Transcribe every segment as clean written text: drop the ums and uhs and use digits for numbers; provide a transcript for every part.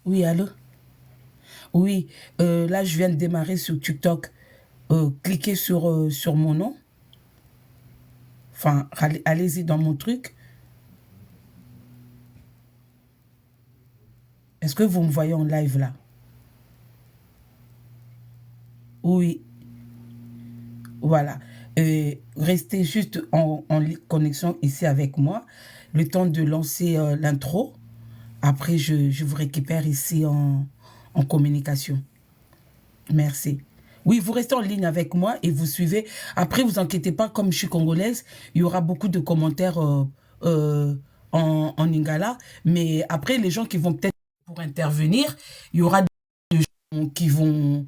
Oui, allô? Oui, là, je viens de démarrer sur TikTok. Cliquez sur mon nom. Enfin, allez-y dans mon truc. Est-ce que vous me voyez en live là? Oui, voilà. Restez juste en connexion ici avec moi. Le temps de lancer l'intro. Après, je vous récupère ici en communication. Merci. Oui, vous restez en ligne avec moi et vous suivez. Après, vous inquiétez pas, comme je suis congolaise, il y aura beaucoup de commentaires euh, en lingala. Mais après, les gens qui vont peut-être pour intervenir, il y aura des gens qui vont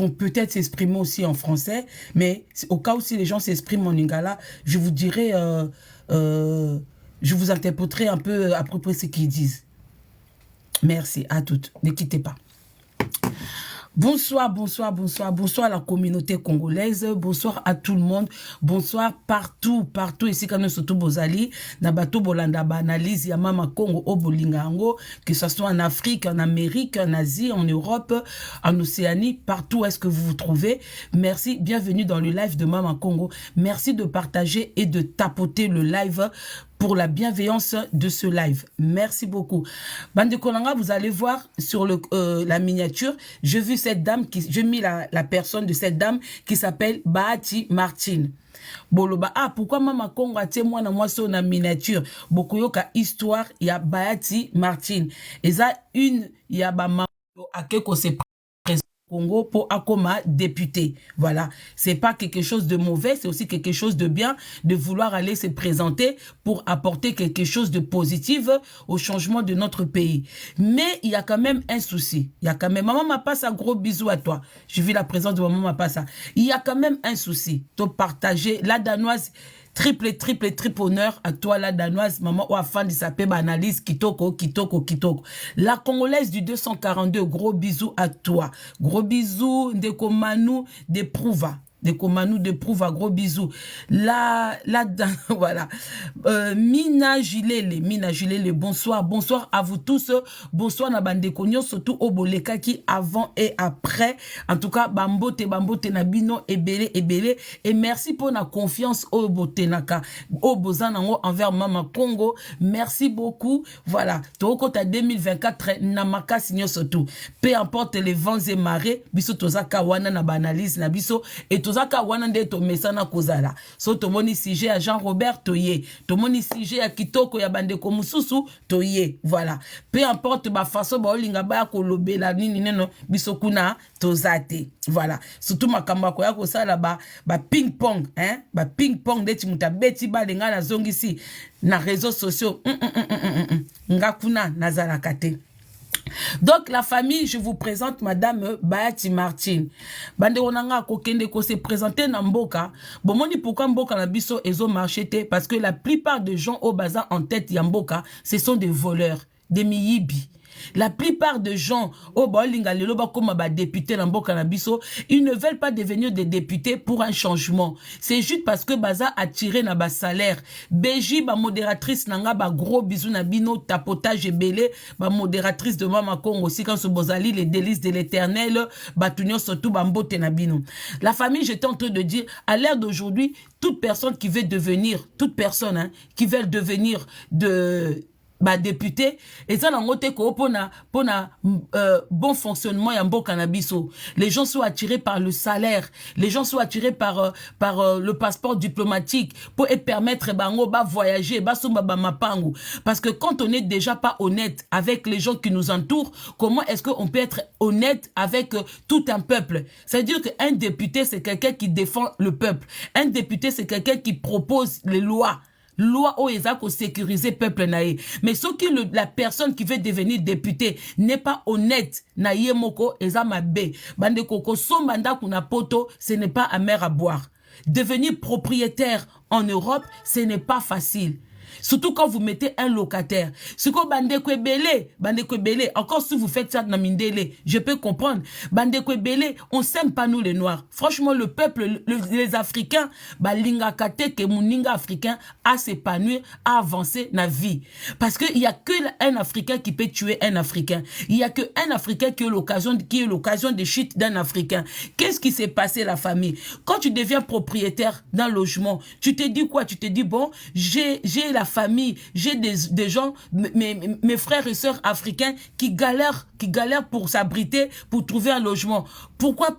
peut-être s'exprimer aussi en français. Mais au cas où si les gens s'expriment en lingala, je vous dirai, euh, je vous interpréterai un peu à propos de ce qu'ils disent. Merci à toutes. Ne quittez pas. Bonsoir, bonsoir, bonsoir, bonsoir à la communauté congolaise, bonsoir à tout le monde, bonsoir partout, partout ici quand nous surtout Bozali, Nabato Bolanda analyse Yamama Congo au Bolingango, que ce soit en Afrique, en Amérique, en Asie, en Europe, en Océanie, partout est-ce que vous vous trouvez. Merci, bienvenue dans le live de Mama Congo. Merci de partager et de tapoter le live pour la bienveillance de ce live. Merci beaucoup. Bande Kolanga, vous allez voir sur la miniature, j'ai vu cette dame, j'ai mis la personne de cette dame qui s'appelle Bahati Martine. Boloba, ah, pourquoi Mama Congo a été moi sur la miniature? Bokoyoka histoire, il y a Bahati Martine. Et ça, il y a Mama à quelque chose Congo pour Akoma député. Voilà. C'est pas quelque chose de mauvais, c'est aussi quelque chose de bien de vouloir aller se présenter pour apporter quelque chose de positif au changement de notre pays. Mais il y a quand même un souci. Il y a quand même, maman m'a passe un gros bisou à toi. J'ai vu la présence de maman m'a passe ça. Il y a quand même un souci. Tu partager la danoise. Triple honneur à toi, la danoise, maman, ou à fan de sa analyse, kitoko. La congolaise du 242, gros bisous à toi. Gros bisous, Ndeko Manu, de Prouva. Gros bisous. Voilà. Mina Gilele, bonsoir. Bonsoir à vous tous. Bonsoir na bande konyo, surtout au Boleka qui avant et après. En tout cas, bambote nabino, ebele. Et merci pour la confiance au Botenaka, au Bozanango envers Mama Congo. Merci beaucoup. Voilà. Toko ta 2024, namaka signo surtout. Peu importe les vents et marées, biso tozaka wana na banalise na biso, et tozaka wana nde to mesana kozala. So tomoni sujet à Jean-Robert Toye, tomoni sujet à Kitoko ya bandeko mususu Toye. Voilà. Peu importe ba façon ba olinga ba kolobela nini neno biso kuna tozate. Voilà. Surtout makamba ko ya kosala ba ping pong, hein? Ba ping pong de timuta beti ba lenga na zongisi na réseaux sociaux. Ngakuna nazala kate. Donc, la famille, je vous présente Madame Bahati Martine. Bande onanga kokende ko se présenter na mboka. Bomoni pourquoi mboka na biso ezo marchete? Parce que la plupart des gens au bazar en tête ya mboka, ce sont des voleurs, des miyibi. La plupart des gens au Baolinga lelo ba comme ba député na mboka na biso, ils ne veulent pas devenir des députés pour un changement. C'est juste parce que baza a tiré na ba salaire. Beji ba modératrice nanga ba gros bisous na bino tapotage belé ba modératrice de Mama Congo aussi quand ce bozali les délices de l'Éternel ba tunyo surtout ba mbote na bino. La famille, j'étais en train de dire à l'ère d'aujourd'hui, toute personne qui veut devenir, toute personne hein, qui veut devenir député et ça n'a pas pour bon fonctionnement ya mboka na biso. Les gens sont attirés par le salaire, les gens sont attirés par le passeport diplomatique pour permettre bango ba voyager ba somba ba mapangu, parce que quand on n'est déjà pas honnête avec les gens qui nous entourent, comment est-ce qu'on peut être honnête avec tout un peuple? C'est-à-dire qu'un député c'est quelqu'un qui défend le peuple, un député c'est quelqu'un qui propose les lois. Loi au ezako sécuriser peuple nae. Mais ce qui la personne qui veut devenir député n'est pas honnête na yemoko ezamabe. Bande koko sombanda kuna poto, ce n'est pas amer à boire. Devenir propriétaire en Europe, ce n'est pas facile. Surtout quand vous mettez un locataire. Ce que bande kwebele, encore si vous faites ça dans Mindele, je peux comprendre. Bande kwebele, on s'aime pas nous les Noirs. Franchement, le peuple, les Africains, balinga kate que muninga africain a s'épanouir, a avancer na vie. Parce qu'il y a que un Africain qui peut tuer un Africain. Il y a que un Africain qui a l'occasion de chute d'un Africain. Qu'est-ce qui s'est passé la famille? Quand tu deviens propriétaire d'un logement, tu te dis quoi? Tu te dis bon, j'ai la famille, j'ai des gens, mes frères et sœurs africains qui galèrent pour s'abriter, pour trouver un logement. Pourquoi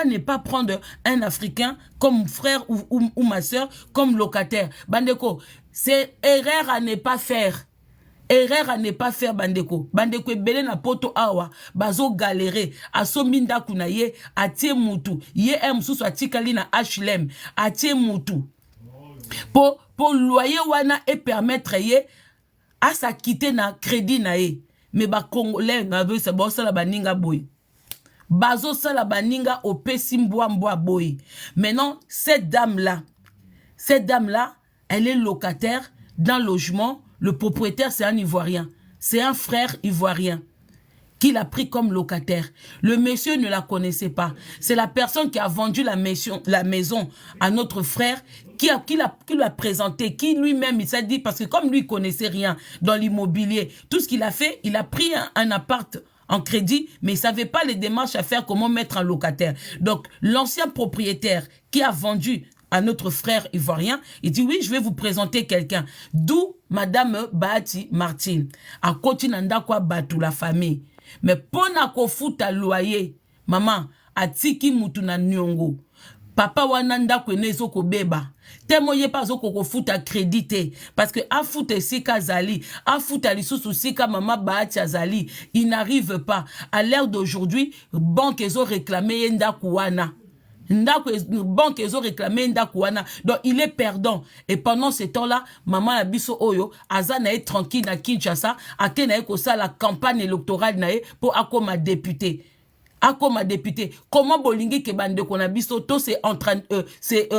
ne pas prendre un Africain comme frère ou ma sœur comme locataire? Bandeko, c'est erreur à ne pas faire. Erreur à ne pas faire, bandeko. Bandeko ebele na poto awa, bazo galérer, aso minda kunaye, atie mutu. Ye msusu atikali na HLM, atie mutu. Pour loyer wana et permettre ye à s'acquitter na crédit na ye. Mais ba Congolais na veut se bossa la baninga boy. Bazo sa la baninga au pesimboa mboa boy. Maintenant, cette dame-là, elle est locataire d'un logement. Le propriétaire, c'est un Ivoirien. C'est un frère ivoirien qui l'a pris comme locataire. Le monsieur ne la connaissait pas. C'est la personne qui a vendu la maison à notre frère, qui l'a présenté, qui lui-même, il s'est dit, parce que comme lui, il connaissait rien dans l'immobilier, tout ce qu'il a fait, il a pris un appart en crédit, mais il ne savait pas les démarches à faire, comment mettre un locataire. Donc, l'ancien propriétaire qui a vendu à notre frère ivoirien, il dit oui, je vais vous présenter quelqu'un. D'où Madame Bahati Martine. A Kotinanda kwa batu la famille. Mais pona ko futa loyer, maman, atiki mutu na nyongo. Papa wananda kwene zoko beba. Temo ye pas zoko ko futa crédité. Parce que a futa sika zali, a futa lisusu sika mama Bahati azali. Il n'arrive pas. À l'heure d'aujourd'hui, banque ezo réclamé yenda kuwana. Banque ils ont réclamé Ndakouana. Donc il est perdant. Et pendant ce temps-là, maman Abiso Oyo, Azana est tranquille na Kinshasa, Akena kosa la campagne électorale nae pour akoma député. Akoma député. Comment Bolingi ke bande qu'on Abiso tous c'est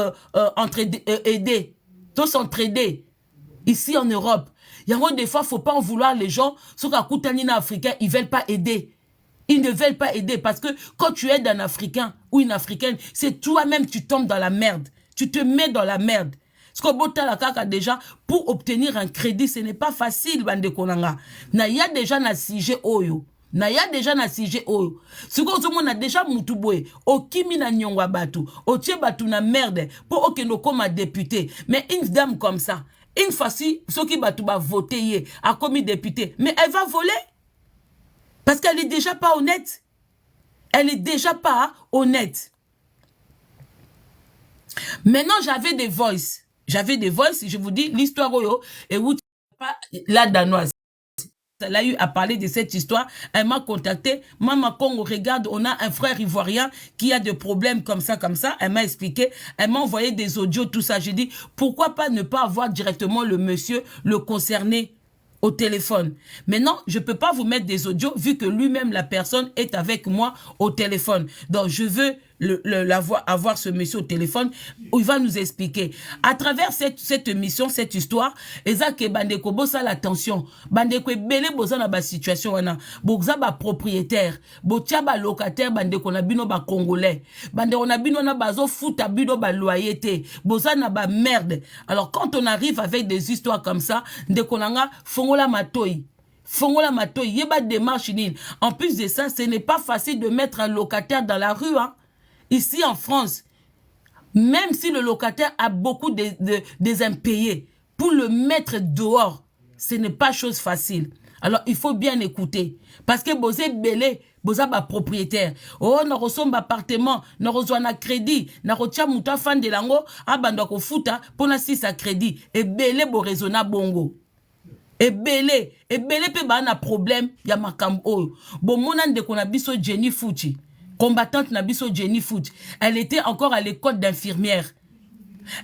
aider. Tous s'entraider. Ici en Europe. Il y a des fois faut pas en vouloir les gens, ceux qui Koutanina africain, ils veulent pas aider. Ils ne veulent pas aider parce que quand tu aides un Africain ou une Africaine, c'est toi-même tu tombes dans la merde. Tu te mets dans la merde. Ce que Bota la kaka déjà, pour obtenir un crédit, ce n'est pas facile, bande konanga. Na ya déjà na sujet oyo. Na ya déjà na sujet oyo. Ce que tout le monde a déjà moutouboé. O kimi na nyongwa batu. O tie batu na merde. Pour okendo comme député. Mais une dame comme ça, une fois-ci, ceux qui batu va voter, a commis député. Mais elle va voler. Parce qu'elle n'est déjà pas honnête. Elle n'est déjà pas honnête. Maintenant, j'avais des voices. Je vous dis, l'histoire, et où la danoise. Elle a eu à parler de cette histoire. Elle m'a contacté. Maman Congo, regarde, on a un frère ivoirien qui a des problèmes comme ça. Elle m'a expliqué. Elle m'a envoyé des audios, tout ça. J'ai dit, pourquoi pas ne pas avoir directement le monsieur, le concerné au téléphone. Maintenant, je ne peux pas vous mettre des audios vu que lui-même, la personne est avec moi au téléphone. Donc, je veux avoir ce monsieur au téléphone où il va nous expliquer. À travers cette mission, cette histoire, ezake bandeko bosa l'attention. Bandeko belé bosa na ba situation wana. Boza ba propriétaire, botia ba locataire bandeko na bino ba congolais. Bandeko na bino na bazo futa bino ba loyauté. Bosa na ba merde. Alors quand on arrive avec des histoires comme ça, ndeko nanga fongola matoi. Fongola matoi, yeba démarche nine. En plus de ça, ce n'est pas facile de mettre un locataire dans la rue, hein. Ici en France, même si le locataire a beaucoup des impayés, pour le mettre dehors, ce n'est pas chose facile. Alors, il faut bien écouter. Parce que vous êtes belé, vous êtes propriétaire. Oh, nous recevons un appartement, nous recevons un crédit, nous recevons un fan de lango, abandon futa, pour nous sa crédit. Et belé, vous raisonnez bongo. Et belé pe ba na problème, ya makambo. Bon, mon ande de qu'on a biso Jenny Fouti. Combattante Nabiso Jenny Foot. Elle était encore à l'école d'infirmière.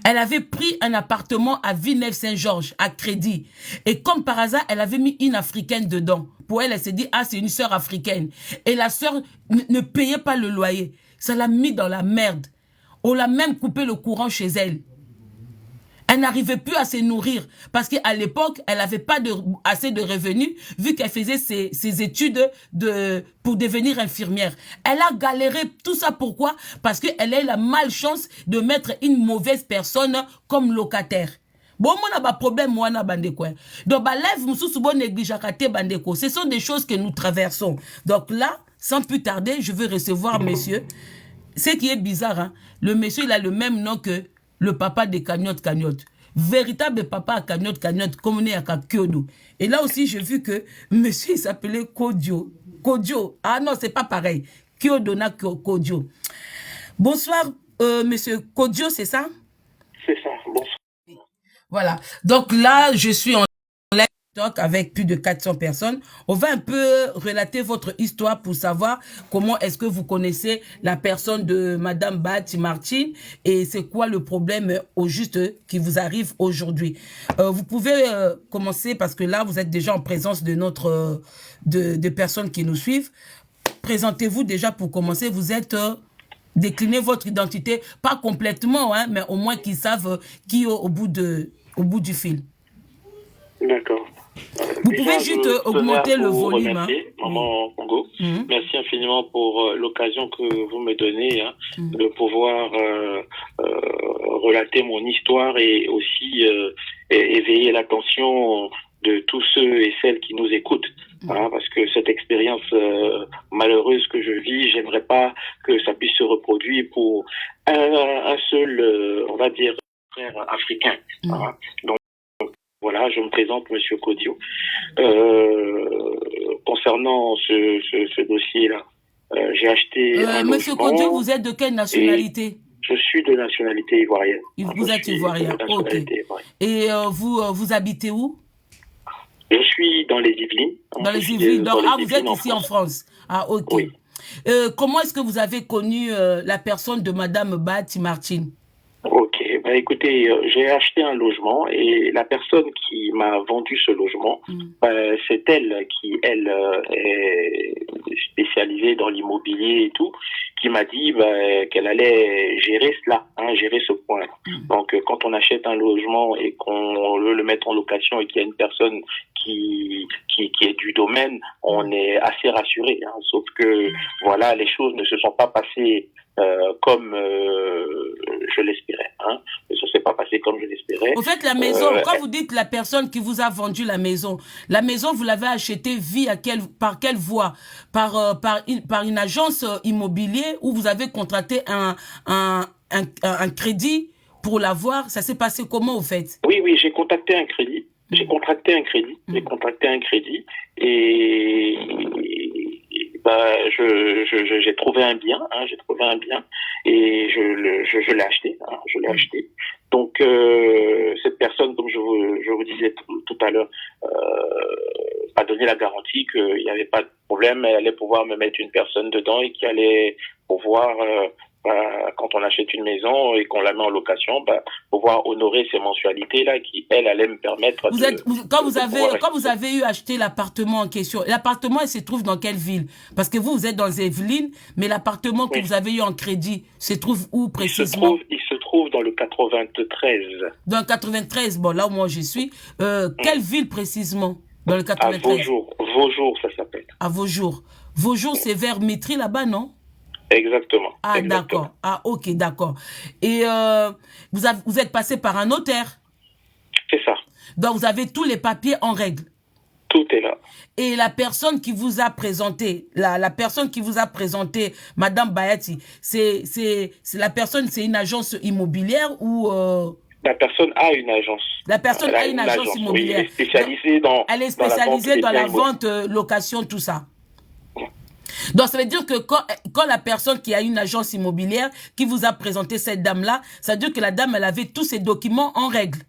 Elle avait pris un appartement à Villeneuve-Saint-Georges, à crédit. Et comme par hasard, elle avait mis une Africaine dedans. Pour elle, elle s'est dit, ah, c'est une sœur africaine. Et la sœur ne payait pas le loyer. Ça l'a mis dans la merde. On l'a même coupé le courant chez elle. Elle n'arrivait plus à se nourrir parce qu'à l'époque, elle n'avait pas assez de revenus vu qu'elle faisait ses études pour devenir infirmière. Elle a galéré tout ça. Pourquoi? Parce qu'elle a eu la malchance de mettre une mauvaise personne comme locataire. Bon, on a pas problème, moi, na bandeko. Donc, bah, lève, moussou, bon, négligeakate, bandeko. Ce sont des choses que nous traversons. Donc là, sans plus tarder, je veux recevoir monsieur. Ce qui est bizarre, hein, le monsieur, il a le même nom que le papa de Cagnotte Cagnotte. Véritable papa à Cagnotte Cagnotte, comme on est à Kyodo. Et là aussi, j'ai vu que monsieur, il s'appelait Kodio. Kodio. Ah non, c'est pas pareil. Kyodo na Kodio. Bonsoir, monsieur Kodio, c'est ça? C'est ça, bonsoir. Voilà. Donc là, je suis en live talk avec plus de 400 personnes. On va un peu relater votre histoire pour savoir comment est-ce que vous connaissez la personne de Madame Bahati Martine et c'est quoi le problème au juste qui vous arrive aujourd'hui. Vous pouvez commencer parce que là, vous êtes déjà en présence de de personnes qui nous suivent. Présentez-vous déjà pour commencer. Vous êtes... déclinez votre identité, pas complètement, hein, mais au moins qu'ils savent qui est au bout du fil. D'accord. Vous pouvez juste augmenter le volume. Remercier, Maman Congo. Merci infiniment pour l'occasion que vous me donnez de pouvoir relater mon histoire et aussi éveiller l'attention de tous ceux et celles qui nous écoutent. Voilà, parce que cette expérience malheureuse que je vis, j'aimerais pas que ça puisse se reproduire pour un seul, on va dire, frère africain. Voilà. Donc voilà, je me présente, Monsieur Kodio. Concernant ce dossier-là, j'ai acheté un Monsieur logement. Kodio, vous êtes de quelle nationalité? Je suis de nationalité ivoirienne. Vous êtes ivoirien, ok. Et vous habitez où? Je suis dans les Yvelines. Dans les Yvelines. Donc, vous êtes ici en France. Ah, ok. Oui. Comment est-ce que vous avez connu la personne de Madame Bahati Martine? Ok, bah écoutez, j'ai acheté un logement et la personne qui m'a vendu ce logement, c'est elle qui, elle, est spécialisée dans l'immobilier et tout, qui m'a dit qu'elle allait gérer cela, gérer ce point. Donc, quand on achète un logement et qu'on veut le mettre en location et qu'il y a une personne qui est du domaine, on est assez rassuré. Sauf que, voilà, les choses ne se sont pas passées comme je l'espérais. Ça ne s'est pas passé comme je l'espérais. Au fait, la maison, quand vous dites la personne qui vous a vendu la maison, vous l'avez achetée par quelle voie? Par une agence immobilière où vous avez contracté un crédit pour l'avoir? Ça s'est passé comment au fait? Oui, j'ai contacté un crédit. J'ai contracté un crédit. Et j'ai trouvé un bien, et je l'ai acheté, Donc cette personne, comme je vous disais tout à l'heure, a donné la garantie qu'il n'y avait pas de problème, elle allait pouvoir me mettre une personne dedans et qui allait pouvoir quand on achète une maison et qu'on la met en location, pouvoir honorer ces mensualités-là qui, elle, allaient me permettre quand vous avez eu acheté l'appartement en question, l'appartement, il se trouve dans quelle ville? Parce que vous êtes dans les Yvelines, mais l'appartement que vous avez eu en crédit se trouve où précisément? Il se trouve dans le 93. Dans le 93, bon, là où moi je suis. Quelle ville précisément? Dans le 93? À Vaujours, ça s'appelle. À Vaujours. Vaujours, c'est vers Métry, là-bas, non? Exactement. Ah, d'accord. Ah, ok, d'accord. Et vous êtes passé par un notaire? C'est ça. Donc, vous avez tous les papiers en règle? Tout est là. Et la personne qui vous a présenté, la personne qui vous a présenté, Madame Bahati, c'est la personne, c'est une agence immobilière ou... La personne a une agence. La personne a une agence immobilière. Oui, elle est spécialisée dans la vente, location, tout ça. Donc, ça veut dire que quand la personne qui a une agence immobilière, qui vous a présenté cette dame-là, ça veut dire que la dame, elle avait tous ses documents en règle.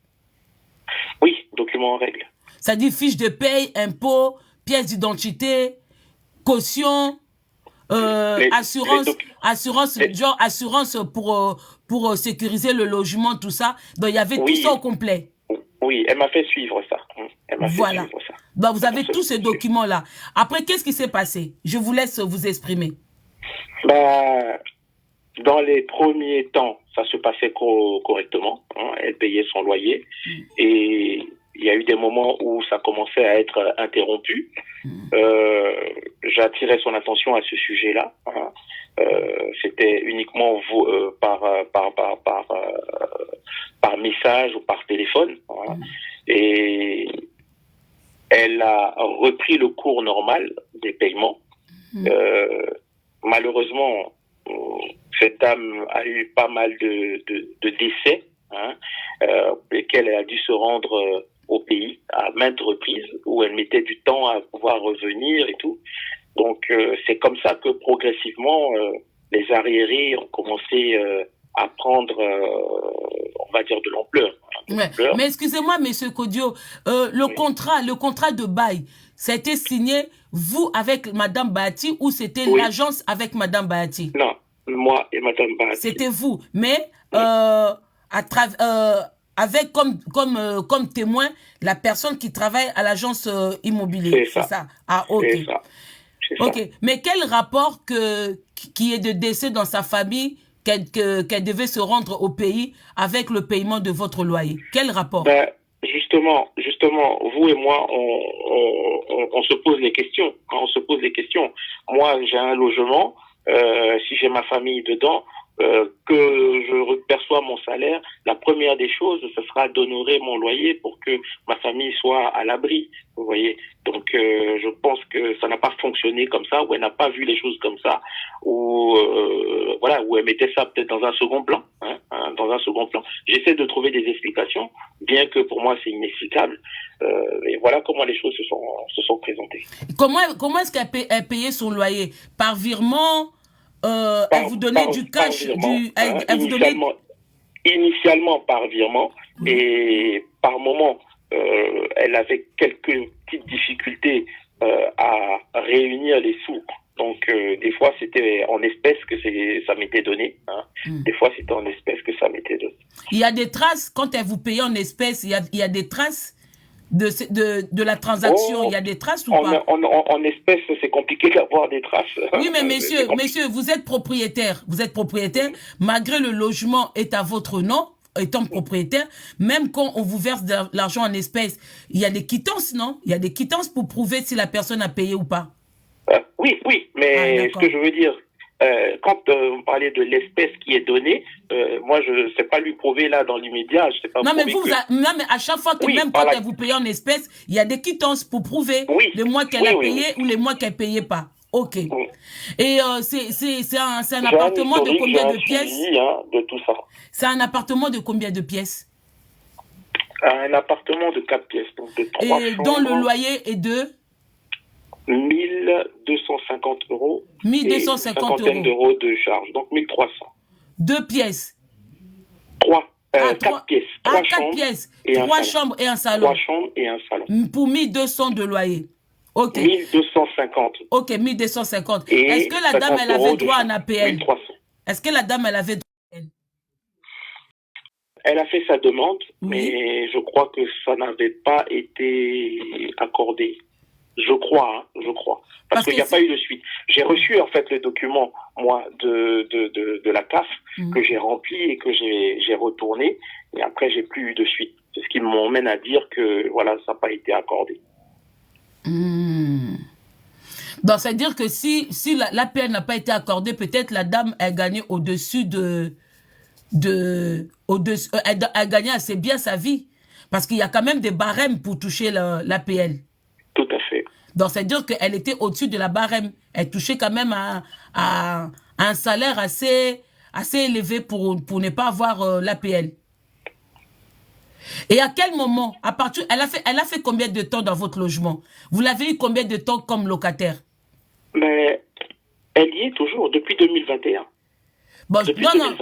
Oui, documents en règle. Ça dit fiche de paye, impôt, pièce d'identité, caution, assurance pour sécuriser le logement, tout ça. Donc, il y avait tout ça au complet. Oui, elle m'a fait suivre ça. Voilà. Donc, vous avez tous ces documents-là. Après, qu'est-ce qui s'est passé? Je vous laisse vous exprimer. Dans les premiers temps, ça se passait correctement. Hein, elle payait son loyer. Et il y a eu des moments où ça commençait à être interrompu. J'attirais son attention à ce sujet-là. Hein. C'était uniquement par message ou par téléphone. Hein. Et elle a repris le cours normal des paiements. Malheureusement, cette dame a eu pas mal de décès, hein, lesquels elle a dû se rendre au pays à maintes reprises, où elle mettait du temps à pouvoir revenir et tout. Donc c'est comme ça que progressivement les arriérés ont commencé à prendre, on va dire, de l'ampleur. Ouais. Mais excusez-moi, Monsieur Kodio, le contrat de bail, ça a été signé vous avec Madame Bahati ou c'était l'agence avec Madame Bahati? Non, moi et Madame Bahati. C'était vous, mais avec comme témoin la personne qui travaille à l'agence immobilière. C'est ça. Ah, ok. C'est ça. Ok. Mais quel rapport qui est de décès dans sa famille qu'elle devait se rendre au pays avec le paiement de votre loyer? Quel rapport? Ben, justement, vous et moi, on se pose les questions. On se pose les questions. Moi, j'ai un logement. Si j'ai ma famille dedans, que je perçois mon salaire, la première des choses, ce sera d'honorer mon loyer pour que ma famille soit à l'abri. Vous voyez. Donc, je pense que ça n'a pas fonctionné comme ça, ou elle n'a pas vu les choses comme ça, ou voilà, où elle mettait ça peut-être dans un second plan, hein, dans un second plan. J'essaie de trouver des explications, bien que pour moi c'est inexplicable. Et voilà comment les choses se sont présentées. Comment est-ce qu'elle payait son loyer? Par virement? Elle vous donnait du cash, initialement par virement, et par moment, elle avait quelques petites difficultés à réunir les sous. Donc, des fois, c'était en espèces que ça m'était donné. Hein. Des fois, c'était en espèces que ça m'était donné. Il y a des traces, quand elle vous payait en espèces, il y a des traces de la transaction, il y a des traces ou pas? En espèces, c'est compliqué d'avoir des traces. Oui, mais messieurs, vous êtes propriétaire. Vous êtes propriétaire, malgré le logement est à votre nom, étant propriétaire, même quand on vous verse de l'argent en espèces, il y a des quittances, non? Il y a des quittances pour prouver si la personne a payé ou pas. Oui, mais ce que je veux dire, quand vous parlez de l'espèce qui est donnée, moi je ne sais pas lui prouver là dans l'immédiat. Je sais pas. Non, mais non, mais à chaque fois que même quand elle vous paye en espèces, il y a des quittances pour prouver les mois qu'elle a payé ou les mois qu'elle payait pas. Ok. Et c'est un appartement de combien de pièces? De tout ça. C'est un appartement de combien de pièces? Un appartement de 4 pièces, donc de 3 et chambres. Dont le loyer est de 1250 euros. 1250 et une d'euros de charge, donc 1300. 2 pièces. 4 pièces. 4 pièces. 3 chambres et un salon. 3 chambres et un salon. Pour 1200 de loyer. Ok. 1250. Ok, 1250. Est-ce que la dame, elle avait droit à un APL? 1300. Est-ce que la dame, elle avait droit à un APL? Elle a fait sa demande, mais je crois que ça n'avait pas été accordé. Je crois. Parce qu'il n'y a pas eu de suite. J'ai reçu, en fait, le document, moi, de la CAF, que j'ai rempli et que j'ai retourné. Et après, j'ai plus eu de suite. C'est ce qui m'emmène à dire que, voilà, ça n'a pas été accordé. Donc, c'est-à-dire que si l'APL n'a pas été accordée, peut-être la dame a gagné au-dessus elle gagnait assez bien sa vie. Parce qu'il y a quand même des barèmes pour toucher l'APL. Tout à fait. Donc, c'est-à-dire qu'elle était au-dessus de la barème. Elle touchait quand même à un salaire assez élevé pour ne pas avoir l'APL. Et à quel moment, elle a fait combien de temps dans votre logement? Vous l'avez eu combien de temps comme locataire? Mais elle y est toujours, depuis 2021. Bon,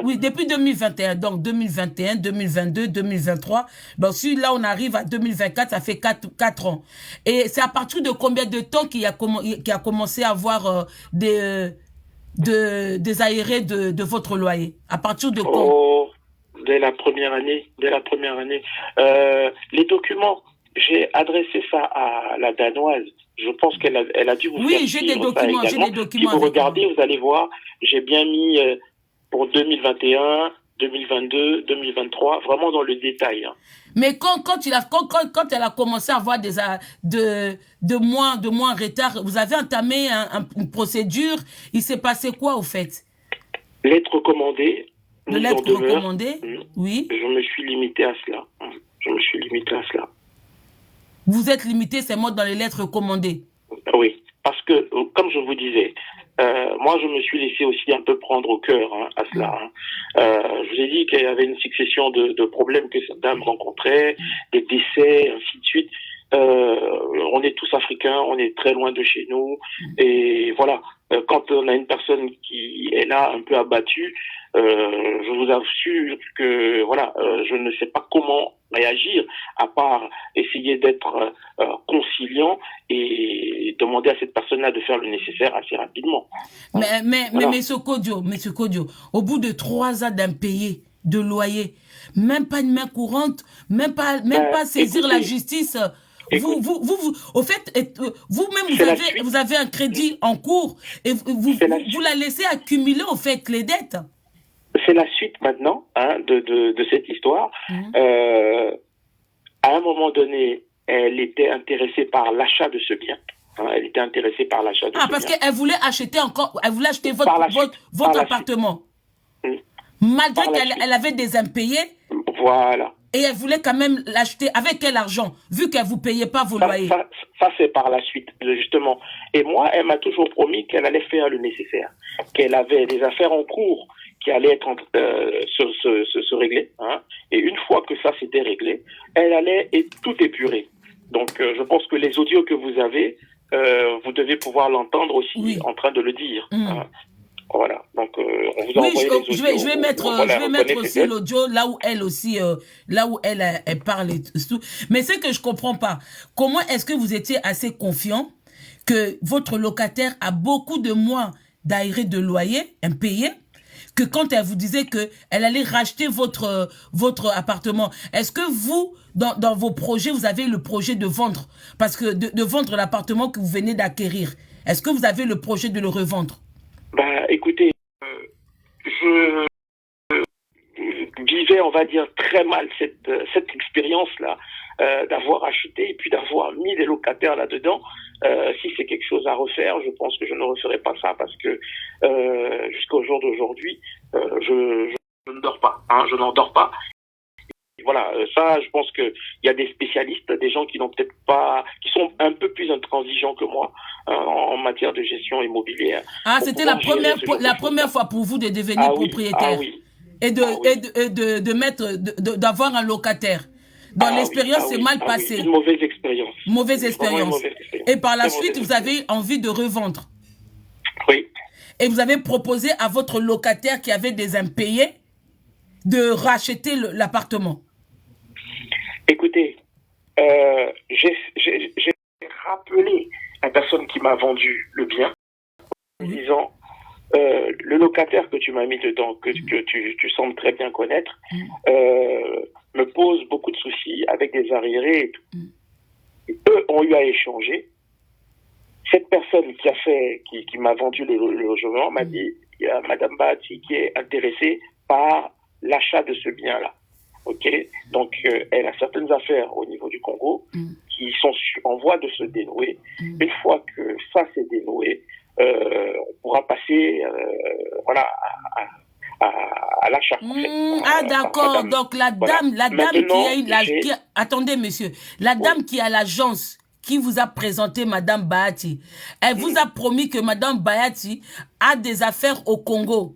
oui, depuis 2021, donc 2021, 2022, 2023. Donc, si là, on arrive à 2024, ça fait 4 ans. Et c'est à partir de combien de temps qu'il a commencé à avoir des aérés de votre loyer? À partir de quand? Dès la première année. Les documents, j'ai adressé ça à la Danoise. Je pense qu'elle a dû vous faire j'ai des documents. Si vous regardez, vous allez voir, j'ai bien mis pour 2021, 2022, 2023, vraiment dans le détail. Hein. Mais quand elle a commencé à avoir de mois en retard, vous avez entamé une procédure. Il s'est passé quoi au fait? Lettre recommandée. De lettre recommandée, oui. Je me suis limité à cela. Je me suis limité à cela. Vous êtes limité, c'est moi, dans les lettres recommandées. Oui, parce que, comme je vous disais, moi, je me suis laissé aussi un peu prendre au cœur à cela. Hein. Je vous ai dit qu'il y avait une succession de problèmes que cette dame rencontrait, des décès, ainsi de suite. On est tous africains, on est très loin de chez nous. Et voilà, quand on a une personne qui est là, un peu abattue, je vous assure que voilà, je ne sais pas comment réagir, à part essayer d'être conciliant et demander à cette personne-là de faire le nécessaire assez rapidement. Mais Monsieur Kodio, au bout de 3 ans d'impayé de loyer, même pas une main courante, même pas saisir écoutez, la justice. Au fait, vous-même, vous avez un crédit en cours et vous la laissez accumuler, au fait, les dettes. C'est la suite maintenant de cette histoire. À un moment donné, elle était intéressée par l'achat de ce bien. Elle était intéressée par l'achat de ce bien. Parce qu'elle voulait acheter votre appartement. Malgré qu'elle avait des impayés. Voilà. Et elle voulait quand même l'acheter. Avec quel argent? Vu qu'elle ne vous payait pas vos loyers. Ça c'est par la suite, justement. Et moi, elle m'a toujours promis qu'elle allait faire le nécessaire. Qu'elle avait des affaires en cours qui allaient se régler. Hein. Et une fois que ça s'était réglé, elle allait tout épurer. Donc, je pense que les audios que vous avez, vous devez pouvoir l'entendre aussi en train de le dire. Hein. Voilà, donc on vous a envoyé les audios. Je vais mettre aussi l'audio là où elle aussi, elle parle et tout. Mais c'est que je comprends pas. Comment est-ce que vous étiez assez confiant que votre locataire a beaucoup de mois d'arrêt de loyer impayé, que quand elle vous disait que elle allait racheter votre appartement, est-ce que vous, dans vos projets, vous avez le projet de vendre, parce que de vendre l'appartement que vous venez d'acquérir, est-ce que vous avez le projet de le revendre? Bah, écoutez, je vivais, on va dire, très mal cette expérience-là, d'avoir acheté et puis d'avoir mis des locataires là-dedans. Si c'est quelque chose à refaire, je pense que je ne referai pas ça parce que jusqu'au jour d'aujourd'hui, je ne dors pas. Hein, je n'en dors pas. Voilà, ça, je pense qu'il y a des spécialistes, des gens qui n'ont peut-être pas, qui sont un peu plus intransigeants que moi en matière de gestion immobilière. Ah, c'était la première fois pour vous de devenir propriétaire et d'avoir un locataire. Dans l'expérience, c'est mal passé. Une mauvaise expérience. Mauvaise expérience. Et par la suite, vous avez envie de revendre. Oui. Et vous avez proposé à votre locataire qui avait des impayés de racheter l'appartement. Écoutez, j'ai rappelé la personne qui m'a vendu le bien en disant le locataire que tu m'as mis dedans, que tu sembles très bien connaître, me pose beaucoup de soucis avec des arriérés et tout. Eux ont eu à échanger. Cette personne qui m'a vendu le logement m'a dit, il y a Madame Bahati qui est intéressée par l'achat de ce bien-là. Ok, donc elle a certaines affaires au niveau du Congo qui sont en voie de se dénouer. Une fois que ça s'est dénoué, on pourra passer à l'achat. D'accord. Donc la dame attendez monsieur, la dame qui a l'agence qui vous a présenté Madame Bahati, elle vous a promis que Madame Bahati a des affaires au Congo.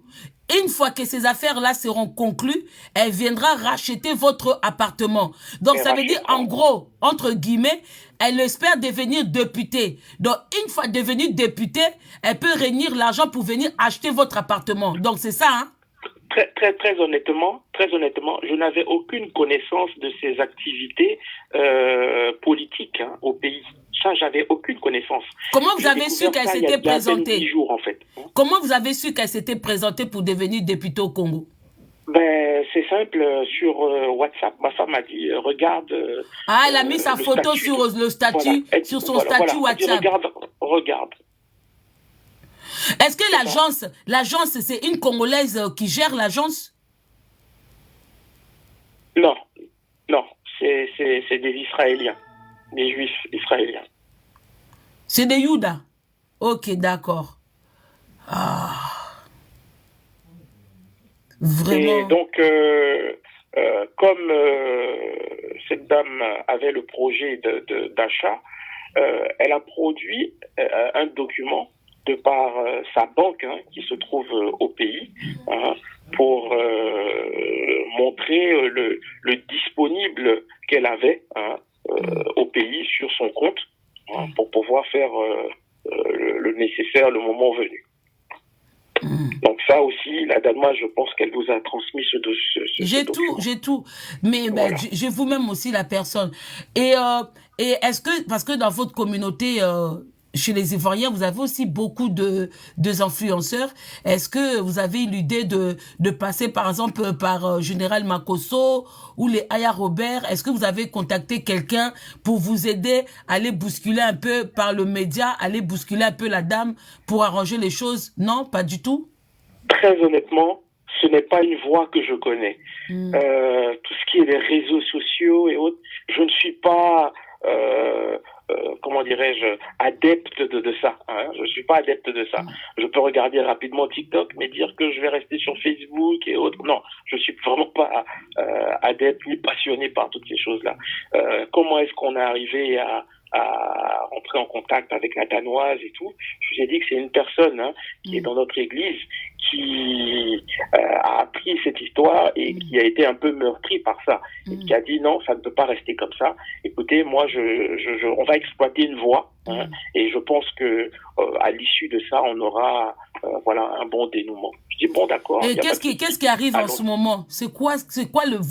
Une fois que ces affaires-là seront conclues, elle viendra racheter votre appartement. Donc, ça veut dire, en gros, entre guillemets, elle espère devenir députée. Donc, une fois devenue députée, elle peut réunir l'argent pour venir acheter votre appartement. Donc, c'est ça, hein? Très honnêtement, je n'avais aucune connaissance de ces activités politiques au pays. Ça, j'avais aucune connaissance. Comment vous avez su qu'elle s'était présentée? 10 jours, en fait. Comment vous avez su qu'elle s'était présentée pour devenir députée au Congo? Ben, c'est simple, sur WhatsApp, ma femme m'a dit, regarde... elle a mis sa photo sur le statut, sur son statut WhatsApp. Dit, regarde. Est-ce que l'agence, c'est une Congolaise qui gère l'agence? Non, non, c'est des Israéliens, des Juifs israéliens. C'est des Youda. Ok, d'accord. Ah, vraiment. Et donc, comme cette dame avait le projet d'achat, elle a produit un document de par sa banque qui se trouve au pays pour montrer le disponible qu'elle avait au pays sur son compte pour pouvoir faire le nécessaire le moment venu. Donc ça aussi, la Danoise, je pense qu'elle vous a transmis ce document. J'ai tout. Mais Voilà. j'ai vous-même aussi la personne. Et est-ce que, parce que dans votre communauté, chez les Ivoiriens, vous avez aussi beaucoup de influenceurs. Est-ce que vous avez eu l'idée de passer, par exemple, par Général Makosso ou les Aya Robert? Est-ce que vous avez contacté quelqu'un pour vous aider à aller bousculer un peu par le média, aller bousculer un peu la dame pour arranger les choses? Non, pas du tout? Très honnêtement, ce n'est pas une voie que je connais. Tout ce qui est les réseaux sociaux et autres, je ne suis pas, comment dirais-je, adepte de ça. Je ne suis pas adepte de ça. Je peux regarder rapidement TikTok, mais dire que je vais rester sur Facebook et autres, non, je suis vraiment pas adepte ni passionné par toutes ces choses-là. Comment est-ce qu'on est arrivé à rentrer en contact avec la Danoise et tout? Je vous ai dit que c'est une personne qui est dans notre église qui a appris cette histoire et qui a été un peu meurtri par ça et qui a dit non, ça ne peut pas rester comme ça. Écoutez, moi, on va exploiter une voie et je pense que à l'issue de ça, on aura voilà un bon dénouement. Je dis bon, d'accord. Et qu'est-ce qui arrive en ce moment? C'est quoi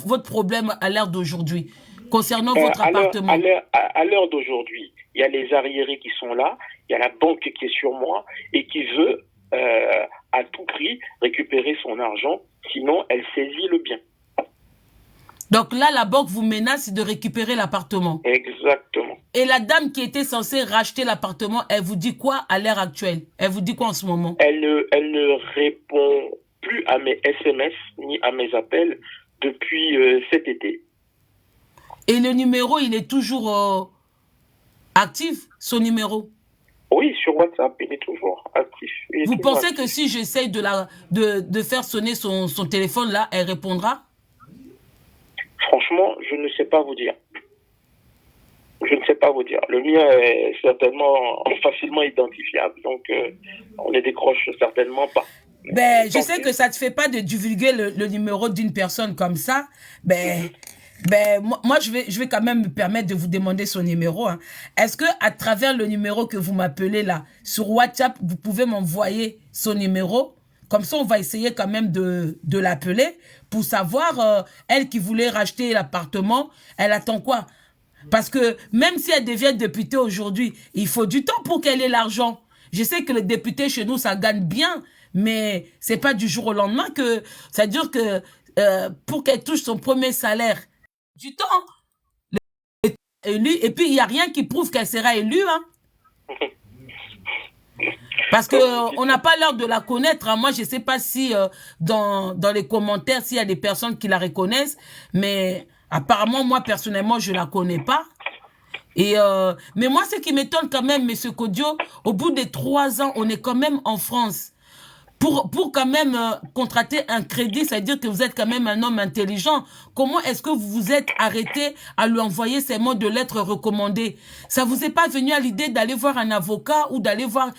votre problème à l'heure d'aujourd'hui concernant votre appartement? À l'heure d'aujourd'hui, il y a les arriérés qui sont là, il y a la banque qui est sur moi et qui veut à tout prix récupérer son argent, sinon elle saisit le bien. Donc là, la banque vous menace de récupérer l'appartement. Exactement. Et la dame qui était censée racheter l'appartement, elle vous dit quoi à l'heure actuelle? Elle vous dit quoi en ce moment? Elle ne répond plus à mes SMS ni à mes appels depuis cet été. Et le numéro, il est toujours actif, son numéro? Oui, sur WhatsApp, il est toujours actif. Vous pensez que si j'essaye de faire sonner son téléphone là, elle répondra? Franchement, je ne sais pas vous dire. Je ne sais pas vous dire. Le mien est certainement facilement identifiable, donc on ne décroche certainement pas. Ben, je sais que ça ne te fait pas de divulguer le numéro d'une personne comme ça. Ben, moi, je vais quand même me permettre de vous demander son numéro. Est-ce que à travers le numéro que vous m'appelez là, sur WhatsApp, vous pouvez m'envoyer son numéro? Comme ça, on va essayer quand même de l'appeler pour savoir, elle qui voulait racheter l'appartement, elle attend quoi? Parce que même si elle devient députée aujourd'hui, il faut du temps pour qu'elle ait l'argent. Je sais que les députés chez nous, ça gagne bien, mais c'est pas du jour au lendemain que... Ça veut dire que pour qu'elle touche son premier salaire, du temps, élu, et puis il n'y a rien qui prouve qu'elle sera élue. Parce qu'on n'a pas l'heure de la connaître. Moi, je ne sais pas si dans les commentaires, s'il y a des personnes qui la reconnaissent, mais apparemment, moi, personnellement, je ne la connais pas. Et mais moi, ce qui m'étonne quand même, M. Kodio, au bout de 3 ans, on est quand même en France. Pour quand même contracter un crédit, c'est-à-dire que vous êtes quand même un homme intelligent. Comment est-ce que vous vous êtes arrêté à lui envoyer ces mots de lettres recommandées? Ça vous est pas venu à l'idée d'aller voir un avocat ou d'aller voir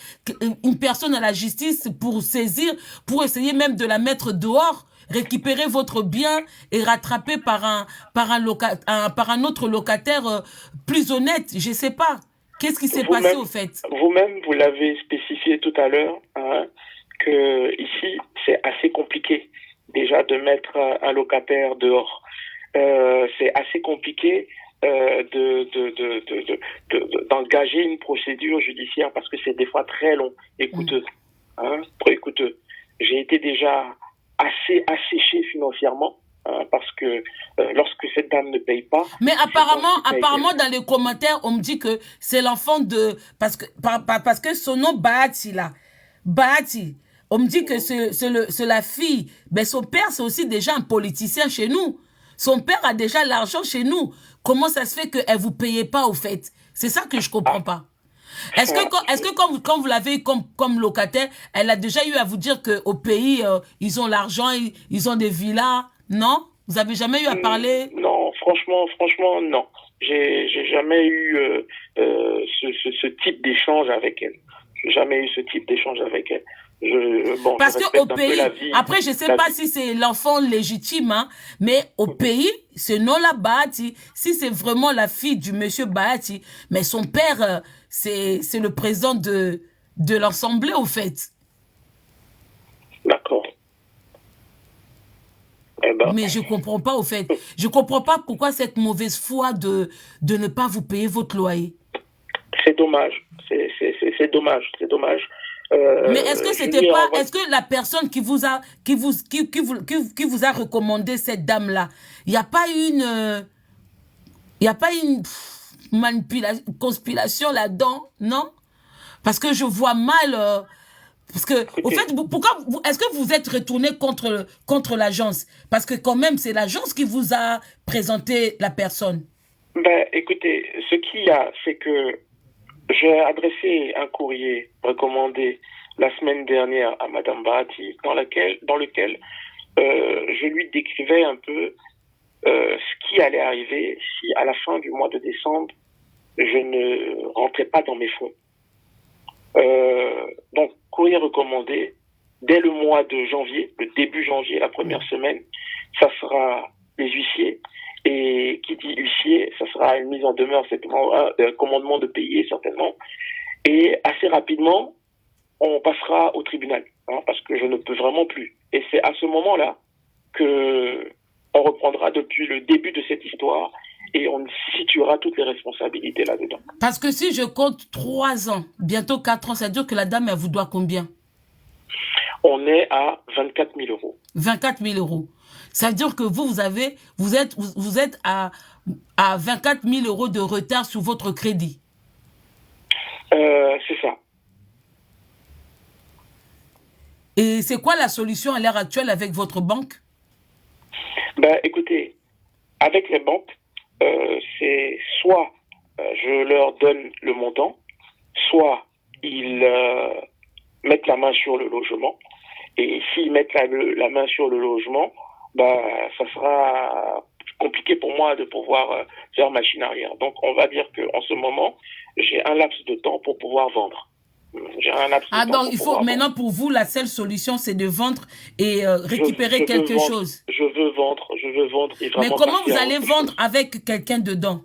une personne à la justice pour saisir, pour essayer même de la mettre dehors, récupérer votre bien et rattraper par un autre locataire plus honnête? Je sais pas. Qu'est-ce qui s'est passé au fait? Vous-même, vous l'avez spécifié tout à l'heure, que ici c'est assez compliqué déjà de mettre un locataire dehors. C'est assez compliqué d'engager une procédure judiciaire parce que c'est des fois très long et coûteux. Très coûteux. J'ai été déjà assez asséché financièrement. Parce que lorsque cette dame ne paye pas... Mais apparemment dans les commentaires, on me dit que c'est l'enfant de... Parce que son nom, Bahati, là. Bahati, on me dit que c'est la fille. Mais son père, c'est aussi déjà un politicien chez nous. Son père a déjà l'argent chez nous. Comment ça se fait qu'elle ne vous payait pas, au fait? C'est ça que je ne comprends pas. Est-ce que quand vous l'avez comme locataire, elle a déjà eu à vous dire qu'au pays, ils ont l'argent, ils ont des villas? Non? Vous avez jamais eu à parler? Non, franchement, non. J'ai jamais eu ce type d'échange avec elle. J'ai jamais eu ce type d'échange avec elle. Parce je qu'au respecte un peu pays, la vie. après, je ne sais pas si c'est l'enfant légitime, hein, mais au pays, ce nom-là, Bahati, si c'est vraiment la fille du monsieur Bahati, mais son père, c'est le président de l'Assemblée, au fait. D'accord. Eh ben, Mais je ne comprends pas, au fait. Je ne comprends pas pourquoi cette mauvaise foi de ne pas vous payer votre loyer. c'est dommage. C'est dommage. C'est dommage. Mais est-ce que c'était pas, est-ce que la personne qui vous a recommandé cette dame-là, il n'y a pas une manipulation, conspiration là-dedans, non? Parce que je vois mal, parce que, au fait, pourquoi, est-ce que vous êtes retourné contre l'agence? Parce que quand même, c'est l'agence qui vous a présenté la personne. Ben, écoutez, ce qu'il y a, c'est que j'ai adressé un courrier recommandé la semaine dernière à Madame Bahati, dans lequel je lui décrivais un peu ce qui allait arriver si à la fin du mois de décembre, je ne rentrais pas dans mes fonds. Donc, courrier recommandé, dès le mois de janvier, le début janvier, la première semaine, ça sera les huissiers. Et qui dit huissier, ça sera une mise en demeure, certainement, un commandement de payer, certainement. Et assez rapidement, on passera au tribunal, hein, parce que je ne peux vraiment plus. Et c'est à ce moment-là que on reprendra depuis le début de cette histoire et on situera toutes les responsabilités là-dedans. Parce que si je compte 3 ans, bientôt 4 ans, ça veut dire que la dame, elle vous doit combien? On est à 24 000 euros. 24 000 euros. Ça veut dire que vous êtes à 24 000 euros de retard sur votre crédit. C'est ça. Et c'est quoi la solution à l'heure actuelle avec votre banque? Ben, écoutez, avec les banques, c'est soit je leur donne le montant, soit ils mettent la main sur le logement. Et s'ils mettent la main sur le logement, bah, ça sera compliqué pour moi de pouvoir faire machine arrière. Donc, on va dire qu'en ce moment, j'ai un laps de temps pour pouvoir vendre. Donc, il faut maintenant pour vous, la seule solution, c'est de vendre et récupérer quelque chose. Je veux vendre. Et mais comment vous allez vendre avec quelqu'un dedans?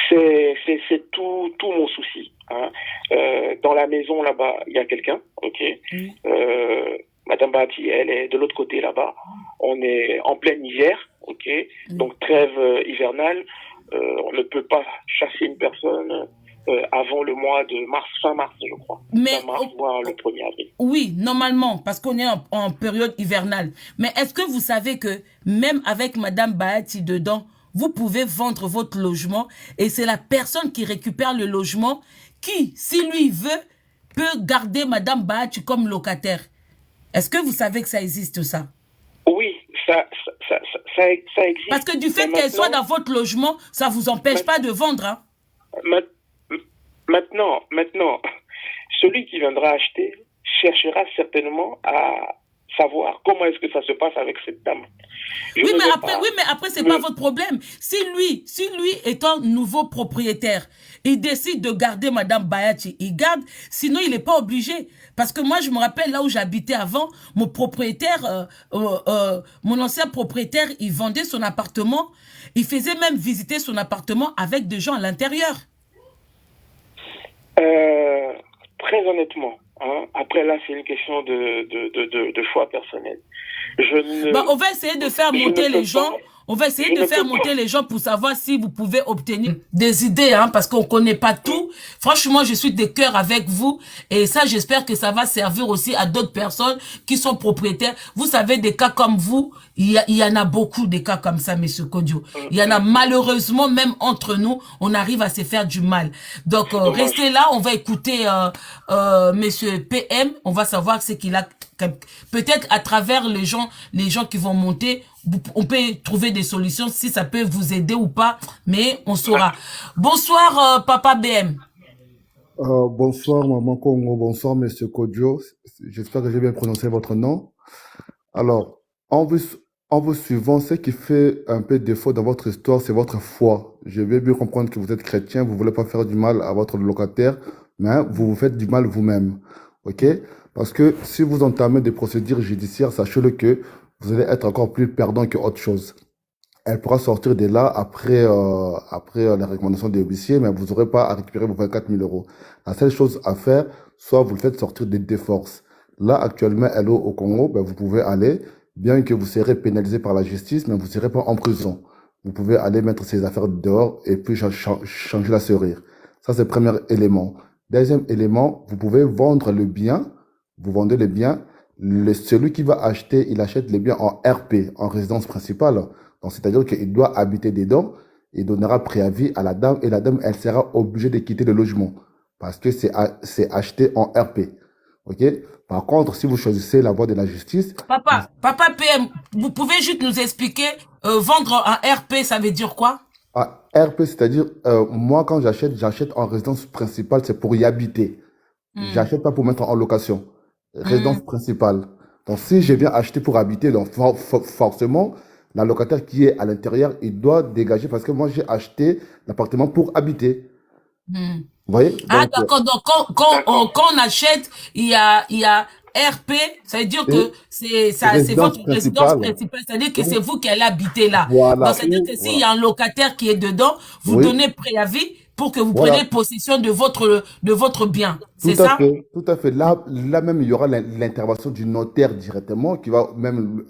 C'est tout mon souci. Hein. Dans la maison là-bas, il y a quelqu'un, ok. Madame Bahati, elle est de l'autre côté là-bas. On est en plein hiver, ok. Donc trêve hivernale. On ne peut pas chasser une personne avant le mois de mars, fin mars, je crois. Mais fin mars, voire le 1er avril. Oui, normalement, parce qu'on est en période hivernale. Mais est-ce que vous savez que même avec Madame Bahati dedans, vous pouvez vendre votre logement et c'est la personne qui récupère le logement qui, si lui veut, peut garder Madame Bahati comme locataire. Est-ce que vous savez que ça existe, ça? Oui, ça existe. Parce que du fait qu'elle soit dans votre logement, ça ne vous empêche pas de vendre. Hein? Maintenant, celui qui viendra acheter cherchera certainement à savoir comment est-ce que ça se passe avec cette dame. Oui, mais après, c'est pas votre problème. Si lui étant nouveau propriétaire, il décide de garder Madame Bahati, il garde, sinon il n'est pas obligé. Parce que moi, je me rappelle là où j'habitais avant, mon propriétaire, mon ancien propriétaire, il vendait son appartement, il faisait même visiter son appartement avec des gens à l'intérieur. Très honnêtement, hein, après là, c'est une question de choix personnel. On va essayer de faire monter les gens. On va essayer de faire monter les gens pour savoir si vous pouvez obtenir des idées, hein, parce qu'on connaît pas tout. Franchement, je suis de cœur avec vous. Et ça, j'espère que ça va servir aussi à d'autres personnes qui sont propriétaires. Vous savez, des cas comme vous, il y en a beaucoup des cas comme ça, Monsieur Kodio. Il y en a malheureusement, même entre nous, on arrive à se faire du mal. Donc, restez là, on va écouter Monsieur PM, on va savoir ce qu'il a. Peut-être à travers les gens qui vont monter, on peut trouver des solutions, si ça peut vous aider ou pas, mais on saura. Bonsoir, Papa BM. Bonsoir, Maman Congo. Bonsoir, Monsieur Kodjo. J'espère que j'ai bien prononcé votre nom. Alors, en vous suivant, ce qui fait un peu défaut dans votre histoire, c'est votre foi. Je vais bien comprendre que vous êtes chrétien, vous voulez pas faire du mal à votre locataire, mais vous vous faites du mal vous-même. OK? Parce que si vous entamez des procédures judiciaires, sachez-le que vous allez être encore plus perdant que autre chose. Elle pourra sortir de là après la recommandation des huissiers, mais vous n'aurez pas à récupérer vos 24 000 euros. La seule chose à faire, soit vous le faites sortir des forces. Là, actuellement, elle est au Congo, ben, vous pouvez aller, bien que vous serez pénalisé par la justice, mais vous ne serez pas en prison. Vous pouvez aller mettre ces affaires dehors et puis changer la serrure. Ça, c'est le premier élément. Deuxième élément, vous pouvez vendre le bien. Vous vendez les biens. Celui qui va acheter, il achète les biens en RP, en résidence principale. Donc, c'est-à-dire qu'il doit habiter dedans. Il donnera préavis à la dame et la dame, elle sera obligée de quitter le logement parce que c'est acheté en RP. OK? Par contre, si vous choisissez la voie de la justice... Papa PM, vous pouvez juste nous expliquer, vendre en RP, ça veut dire quoi? RP, c'est-à-dire, moi, quand j'achète en résidence principale, c'est pour y habiter. J'achète pas pour mettre en location. Résidence principale. Donc, si je viens acheter pour habiter, donc forcément, la locataire qui est à l'intérieur, il doit dégager parce que moi, j'ai acheté l'appartement pour habiter. Vous voyez? Ah, d'accord. Donc, quand on achète, il y a RP, ça veut dire que c'est votre résidence principale. C'est-à-dire que c'est vous qui allez habiter là. Voilà. Donc, c'est-à-dire que s'il y a un locataire qui est dedans, vous donnez préavis pour que vous preniez possession de votre bien. C'est ça? Tout à fait. Là même, il y aura l'intervention du notaire directement qui va même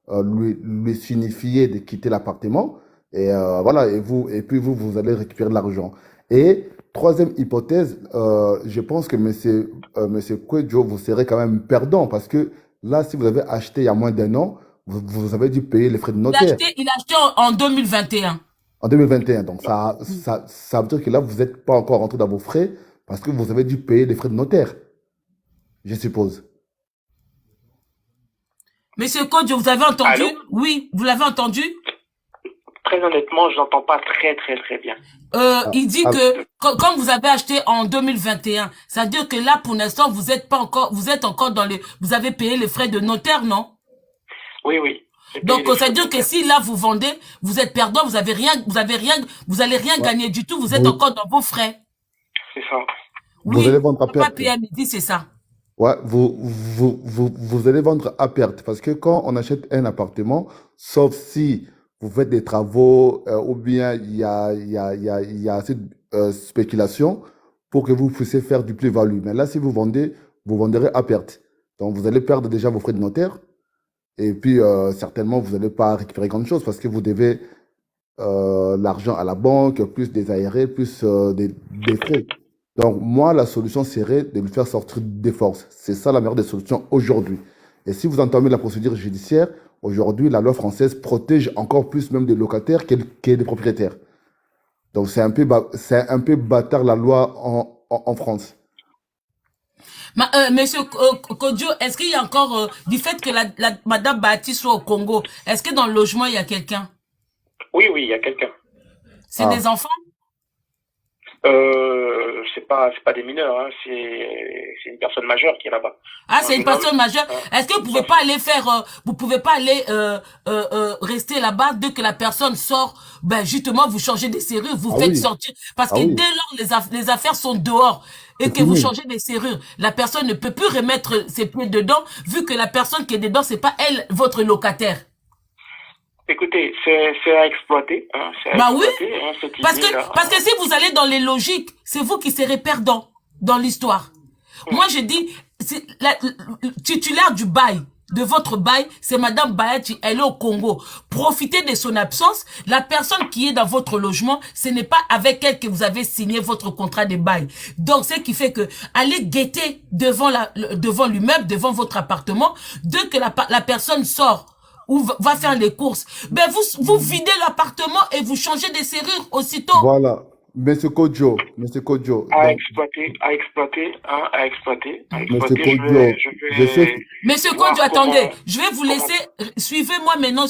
lui signifier de quitter l'appartement. Et voilà. Et puis vous allez récupérer de l'argent. Et troisième hypothèse, je pense que monsieur Kouedjo, vous serez quand même perdant parce que là, si vous avez acheté il y a moins d'un an, vous avez dû payer les frais de notaire. Il a acheté en 2021. En 2021, donc ça veut dire que là, vous n'êtes pas encore rentré dans vos frais parce que vous avez dû payer les frais de notaire, je suppose. Monsieur Kodjo, vous avez entendu? Allô? Oui, vous l'avez entendu? Très honnêtement, je n'entends pas très bien. Il dit que comme vous avez acheté en 2021, ça veut dire que là, pour l'instant, vous êtes encore vous avez payé les frais de notaire, non? Oui. Donc, ça veut dire que si là, vous vendez, vous êtes perdant, vous allez rien gagner du tout, vous êtes encore dans vos frais. C'est ça. Oui, vous allez vendre à perte. Papa PM, il dit c'est ça. Ouais, vous allez vendre à perte parce que quand on achète un appartement, sauf si vous faites des travaux ou bien il y a assez de spéculation pour que vous puissiez faire du plus-value. Mais là, si vous vendez, vous venderez à perte. Donc, vous allez perdre déjà vos frais de notaire. Et puis, certainement, vous n'allez pas récupérer grand chose parce que vous devez l'argent à la banque, plus des ARE, plus des frais. Donc, moi, la solution serait de le faire sortir des forces. C'est ça la meilleure des solutions aujourd'hui. Et si vous entamez la procédure judiciaire, aujourd'hui, la loi française protège encore plus même des locataires que des propriétaires. Donc, c'est un peu bâtard la loi en France. Monsieur Kodjo, est-ce qu'il y a encore, du fait que Madame Bati soit au Congo, est-ce que dans le logement, il y a quelqu'un? Oui, il y a quelqu'un. C'est des enfants? C'est pas des mineurs, hein. C'est une personne majeure qui est là-bas. Ah, c'est une personne majeure. Est-ce que vous pouvez pas aller vous pouvez pas aller rester là-bas dès que la personne sort, ben justement vous changez des serrures, vous faites sortir parce que dès lors les affaires sont dehors et que vous changez des serrures, la personne ne peut plus remettre ses pieds dedans vu que la personne qui est dedans c'est pas elle votre locataire. Écoutez, c'est à exploiter. Hein, oui, parce que si vous allez dans les logiques, c'est vous qui serez perdant dans l'histoire. Moi, je dis, titulaire du bail, de votre bail, c'est Madame Bayati, elle est au Congo. Profitez de son absence. La personne qui est dans votre logement, ce n'est pas avec elle que vous avez signé votre contrat de bail. Donc, ce qui fait que allez guetter devant devant l'immeuble, devant votre appartement, dès que la personne sort ou va faire les courses, ben vous videz l'appartement et vous changez de serrure aussitôt. Voilà. Monsieur Kodjo, À donc, exploiter, hein, à exploiter. Monsieur Je Kodjo, vais, je sais, Monsieur voir Kodjo, attendez, comment, je vais vous comment, laisser, suivez-moi maintenant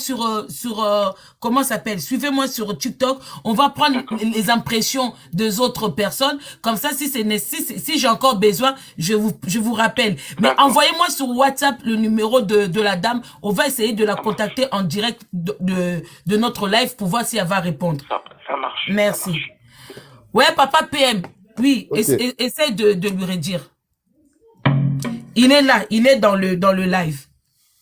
comment ça s'appelle, suivez-moi sur TikTok, on va prendre d'accord, les impressions des autres personnes, comme ça, si j'ai encore besoin, je vous rappelle. Mais d'accord, envoyez-moi sur WhatsApp le numéro de la dame, on va essayer de la ça marche, contacter en direct de notre live pour voir si elle va répondre. ça marche, ça Merci. marche. Ouais, papa PM, oui, ok, essaie de lui redire. Il est là, il est dans le live.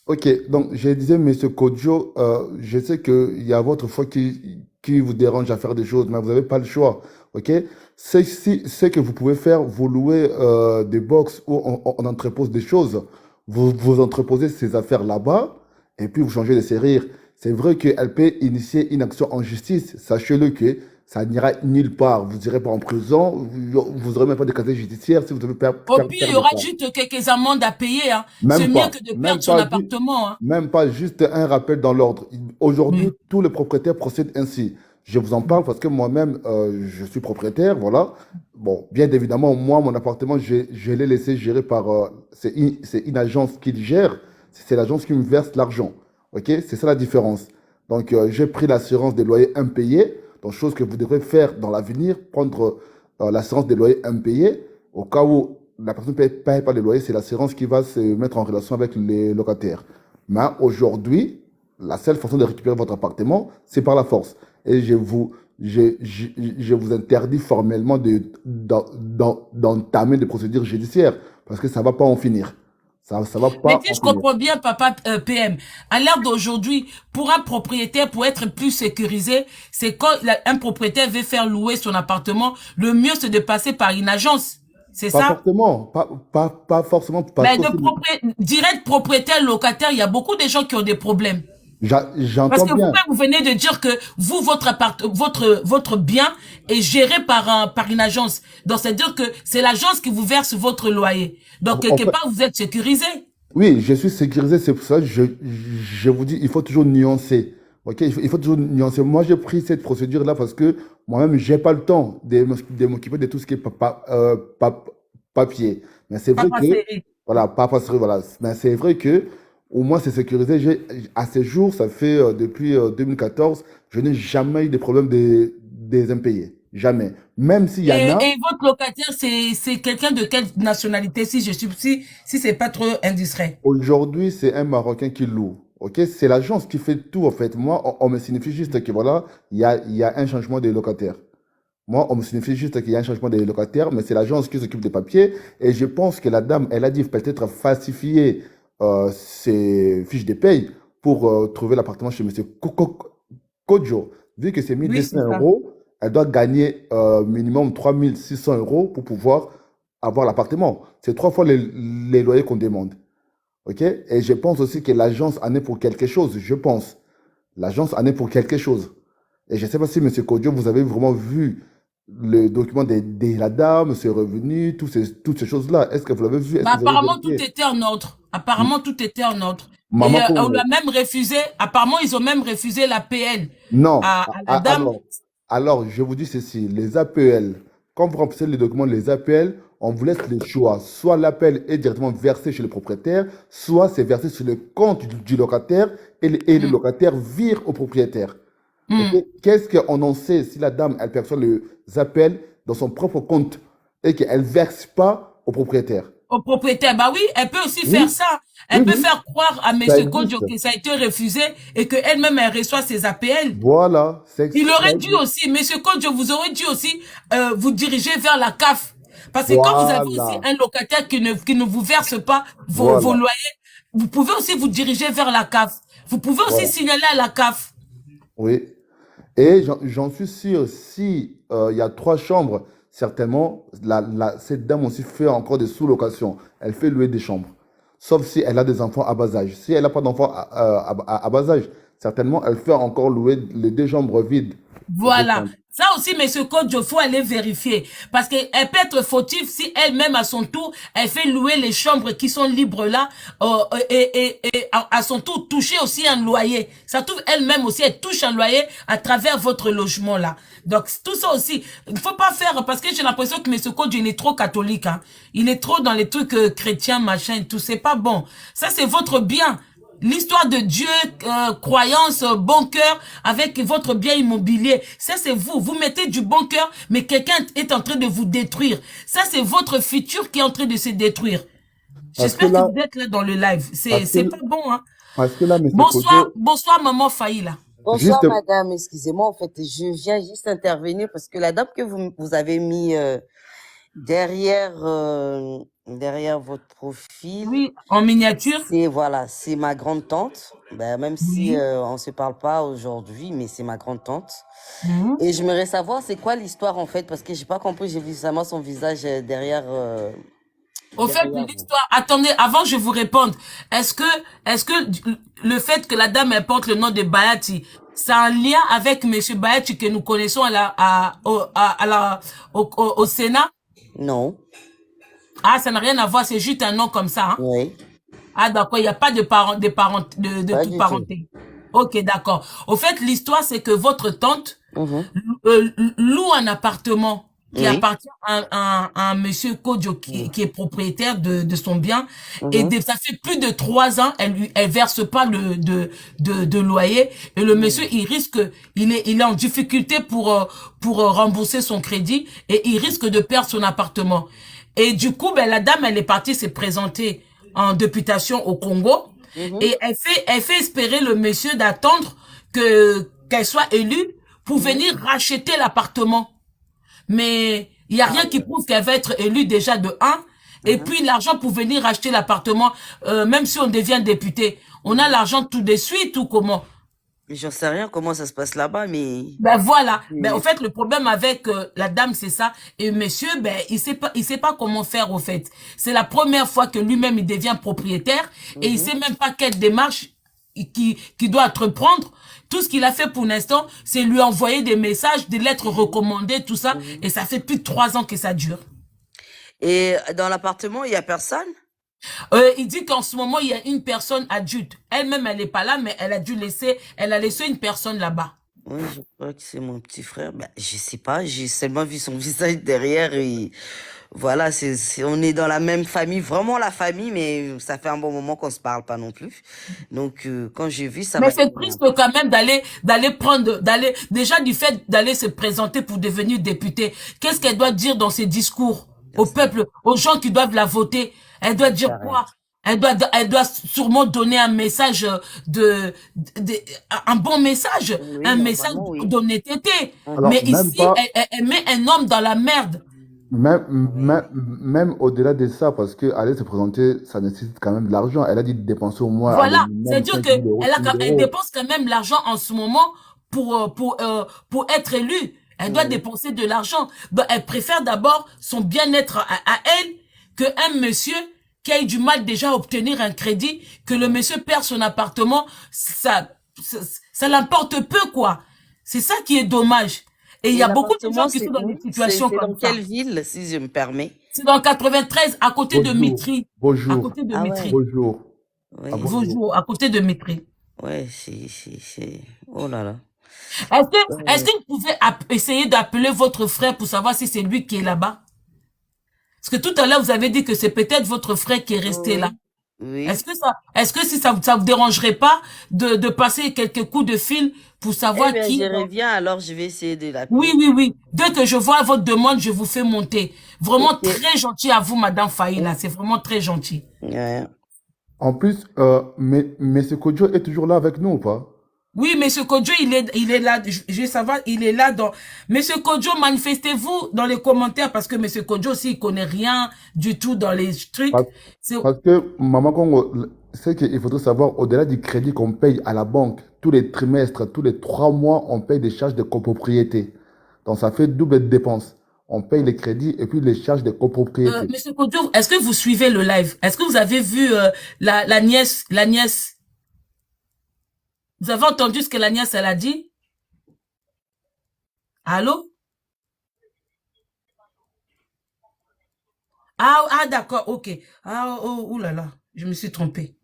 ok. Donc, je disais, Monsieur Kodjo, je sais qu'il y a votre foi qui vous dérange à faire des choses, mais vous n'avez pas le choix, ok? C'est que vous pouvez faire, vous louez des box où on entrepose des choses. Vous entreposez ces affaires là-bas, et puis vous changez de serrure. C'est vrai qu'elle peut initier une action en justice. Sachez-le que ça n'ira nulle part. Vous n'irez pas en prison, vous n'aurez même pas de casier judiciaire si vous devez Au faire, pire, il faire y des aura ça. juste quelques amendes à payer, hein. C'est Même mieux pas, que de perdre son appartement, hein. même pas juste un rappel dans l'ordre. Aujourd'hui, Oui. tous les propriétaires procèdent ainsi. Je vous en parle parce que moi-même, je suis propriétaire, voilà. Bon, bien évidemment, moi, mon appartement, je l'ai laissé gérer par... c'est une agence qui le gère, c'est l'agence qui me verse l'argent. OK? C'est ça la différence. Donc, j'ai pris l'assurance des loyers impayés, donc chose que vous devrez faire dans l'avenir, prendre l'assurance des loyers impayés, au cas où la personne ne paye pas les loyers, c'est l'assurance qui va se mettre en relation avec les locataires. Mais aujourd'hui, la seule façon de récupérer votre appartement, c'est par la force. Et je vous interdis formellement d'entamer des procédures judiciaires parce que ça ne va pas en finir. Ça ne va Mais pas si en je finir. comprends bien, papa PM, à l'heure d'aujourd'hui, pour un propriétaire, pour être plus sécurisé, c'est quand un propriétaire veut faire louer son appartement, le mieux c'est de passer par une agence. C'est Pas ça? forcément, pas forcément, parce Mais que direct propriétaire locataire, il y a beaucoup de gens qui ont des problèmes. Parce j'entends que vous-même, bien. vous venez de dire que vous, votre bien est géré par une agence. Donc, c'est-à-dire que c'est l'agence qui vous verse votre loyer. Donc, En quelque fait, part, vous êtes sécurisé. oui, je suis sécurisé, c'est pour ça que je vous dis, il faut toujours nuancer. Ok, il faut toujours nuancer. Moi, j'ai pris cette procédure-là parce que moi-même, j'ai pas le temps de m'occuper de tout ce qui est papier. Mais c'est vrai Papa, que, c'est... voilà, pas passer, voilà. Mais c'est vrai que, au moins, c'est sécurisé. À ce jour, ça fait depuis 2014, je n'ai jamais eu de problème des impayés. Jamais. Même s'il y en a. Et votre locataire, c'est quelqu'un de quelle nationalité, si c'est pas trop indiscret? Aujourd'hui, c'est un Marocain qui loue. Ok, c'est l'agence qui fait tout en fait. Moi, on me signifie juste que voilà, il y a un changement de locataire. Moi, on me signifie juste qu'il y a un changement de locataire, mais c'est l'agence qui s'occupe des papiers. Et je pense que la dame, elle a dit peut-être falsifier ses fiches de paye pour trouver l'appartement chez Monsieur Kodjo. Vu que c'est Oui, 1200 c'est ça. euros, elle doit gagner minimum 3600 euros pour pouvoir avoir l'appartement. C'est 3 fois les loyers qu'on demande. OK? Et je pense aussi que l'agence en est pour quelque chose. Je pense. L'agence en est pour quelque chose. Et je ne sais pas si, Monsieur Kodjo, vous avez vraiment vu le document de la dame, ses revenus, toutes ces choses-là. Est-ce que vous l'avez vu? Est-ce Bah, que vous avez apparemment, tout vérifié? était en ordre. Apparemment, tout était en ordre. Et Maman on Congo. l'a même refusé. Apparemment, ils ont même refusé la PL Non. à la dame. Alors, je vous dis ceci. Les APL, quand vous remplissez les documents, les APL, on vous laisse le choix. Soit l'appel est directement versé chez le propriétaire, soit c'est versé sur le compte du locataire et le Mm, locataire vire au propriétaire. Ok? mm. Qu'est-ce qu'on en sait si la dame, elle perçoit les appels dans son propre compte et qu'elle ne verse pas au propriétaire? Au propriétaire, bah oui, elle peut aussi faire Oui, ça. oui, Elle peut oui, faire croire à ça Monsieur Kodjo existe. que ça a été refusé et qu'elle-même, elle reçoit ses APL. Voilà, Il ça aurait dû existe. aussi, Monsieur Kodjo, vous aurez dû aussi vous diriger vers la CAF. Parce que quand vous avez aussi Voilà, un locataire qui ne vous verse pas vos voilà, loyers, vous pouvez aussi vous diriger vers la CAF. Vous pouvez aussi voilà. signaler à la CAF. Oui. Et j'en suis sûr, si il y a 3 chambres, certainement, cette dame aussi fait encore des sous-locations. Elle fait louer des chambres. sauf si elle a des enfants à bas âge. Si elle n'a pas d'enfants à bas âge, certainement, elle fait encore louer les 2 chambres vides de votre Voilà. tante. Ça aussi, monsieur Coach, il faut aller vérifier. Parce qu'elle peut être fautive si elle-même, à son tour, elle fait louer les chambres qui sont libres là, et à son tour, toucher aussi un loyer. Ça trouve elle-même aussi, elle touche un loyer à travers votre logement là. Donc, tout ça aussi, il ne faut pas faire, parce que j'ai l'impression que monsieur Coach, il est trop catholique, hein. Il est trop dans les trucs chrétiens, machin, et tout. C'est pas bon. Ça, c'est votre bien. L'histoire de Dieu, croyance, bon cœur, avec votre bien immobilier. Ça, c'est vous. Vous mettez du bon cœur, mais quelqu'un est en train de vous détruire. Ça, c'est votre futur qui est en train de se détruire. Parce que J'espère que là, vous êtes là dans le live. parce C'est que, pas bon, hein. parce que là, M. Bonsoir, Kojo, bonsoir, maman Faïla. Bonsoir juste, madame, excusez-moi, en fait, je viens juste intervenir parce que la dame que vous avez mis derrière, derrière votre profil, Oui, en miniature. voilà, c'est ma grande tante. Ben, même si Oui. on se parle pas aujourd'hui, mais c'est ma grande tante. Mhm. Et j'aimerais savoir c'est quoi l'histoire en fait, parce que j'ai pas compris, j'ai vu seulement son visage derrière, Au fait, derrière vous. l'histoire, attendez, avant que je vous réponde, est-ce que le fait que la dame elle porte le nom de Bayati, c'est un lien avec monsieur Bayati que nous connaissons au Sénat? Non, Ah, ça n'a rien à voir, c'est juste un nom comme ça, hein? oui, Ah, d'accord, il n'y a pas de pas toute du tout. parenté. Ok, d'accord. Au fait, l'histoire, c'est que votre tante Mhm. loue un appartement qui Oui. appartient à un monsieur Kodjo qui est propriétaire de son bien. Et Mhm. ça fait plus de 3 ans, elle verse pas de loyer. Et le monsieur, il est en difficulté pour rembourser son crédit et il risque de perdre son appartement. Et du coup, ben, la dame, elle est partie se présenter en députation au Congo. Mhm. Et elle fait espérer le monsieur d'attendre qu'elle soit élue pour venir racheter l'appartement. Mais il n'y a rien qui prouve qu'elle va être élue déjà de 1. Et puis l'argent pour venir racheter l'appartement, même si on devient député, on a l'argent tout de suite ou comment? J'en sais rien comment ça se passe là-bas, mais Ben voilà. c'est- Ben au fait le problème avec la dame c'est ça. Et monsieur ben il sait pas comment faire au fait. C'est la première fois que lui-même il devient propriétaire et il sait même pas quelle démarche qui doit entreprendre. Tout ce qu'il a fait pour l'instant, c'est lui envoyer des messages, des lettres recommandées, tout ça. Et ça fait plus de 3 ans que ça dure. Et dans l'appartement, il y a personne? Il dit qu'en ce moment, il y a une personne adulte. Elle-même, elle n'est pas là, mais elle a laissé une personne là-bas. Oui, je crois que c'est mon petit frère. Ben, je sais pas, j'ai seulement vu son visage derrière et voilà, on est dans la même famille, vraiment la famille, mais ça fait un bon moment qu'on se parle pas non plus. Donc, quand j'ai vu, ça Mais m'a... c'est triste quand même déjà du fait d'aller se présenter pour devenir député. Qu'est-ce qu'elle doit dire dans ses discours au peuple, aux gens qui doivent la voter? Elle doit dire quoi? Elle doit sûrement donner un message un bon message, Oui, un message normalement, oui. d'honnêteté. alors, Mais même ici, pas, elle met un homme dans la merde. même au-delà de ça, parce que aller se présenter, ça nécessite quand même de l'argent. Elle a dit de dépenser au moins un Voilà, minimum c'est-à-dire 5 que 000 euros, 6 000 elle euros. dépense quand même l'argent en ce moment pour être élue. Elle doit dépenser de l'argent. Donc, elle préfère d'abord son bien-être à elle qu'un monsieur qui a eu du mal déjà à obtenir un crédit, que le monsieur perd son appartement, ça l'importe peu, quoi. C'est ça qui est dommage. Et il y Et a beaucoup de gens l'appartement, qui c'est sont dans des où? situations C'est dans comme ça. quelle ville, si je me permets? C'est dans le 93, à côté de Bonjour, Mitry. À bonjour, côté de Ah Mitry. ouais, bonjour, oui. bonjour. À côté de Mitry. Ouais, Oh là là. Est-ce que vous pouvez essayer d'appeler votre frère pour savoir si c'est lui qui est là-bas? Parce que tout à l'heure, vous avez dit que c'est peut-être votre frère qui est resté là. Oui. Est-ce que si ça vous dérangerait pas de passer quelques coups de fil pour savoir Eh bien, qui? je reviens, alors je vais essayer de l'appeler. Oui. Dès que je vois votre demande, je vous fais monter. Vraiment Ok. très gentil à vous, Madame Faïla. C'est vraiment très gentil. Ouais. En plus, mais ce Kojo est toujours là avec nous ou pas? Oui, Monsieur Kodjo, il est là. Je veux savoir, il est là dans. Monsieur Kodjo, manifestez-vous dans les commentaires parce que Monsieur Kodjo aussi, il connaît rien du tout dans les trucs. Parce, parce que Maman Congo, c'est qu'il faudrait savoir, au-delà du crédit qu'on paye à la banque, tous les trimestres, tous les 3 mois, on paye des charges de copropriété. Donc ça fait double dépense. on paye les crédits et puis les charges de copropriété. Monsieur Kodjo, est-ce que vous suivez le live? Est-ce que vous avez vu la nièce? Vous avez entendu ce que la nièce, elle a dit? Allô? Ah d'accord, ok. Oh là là, je me suis trompée.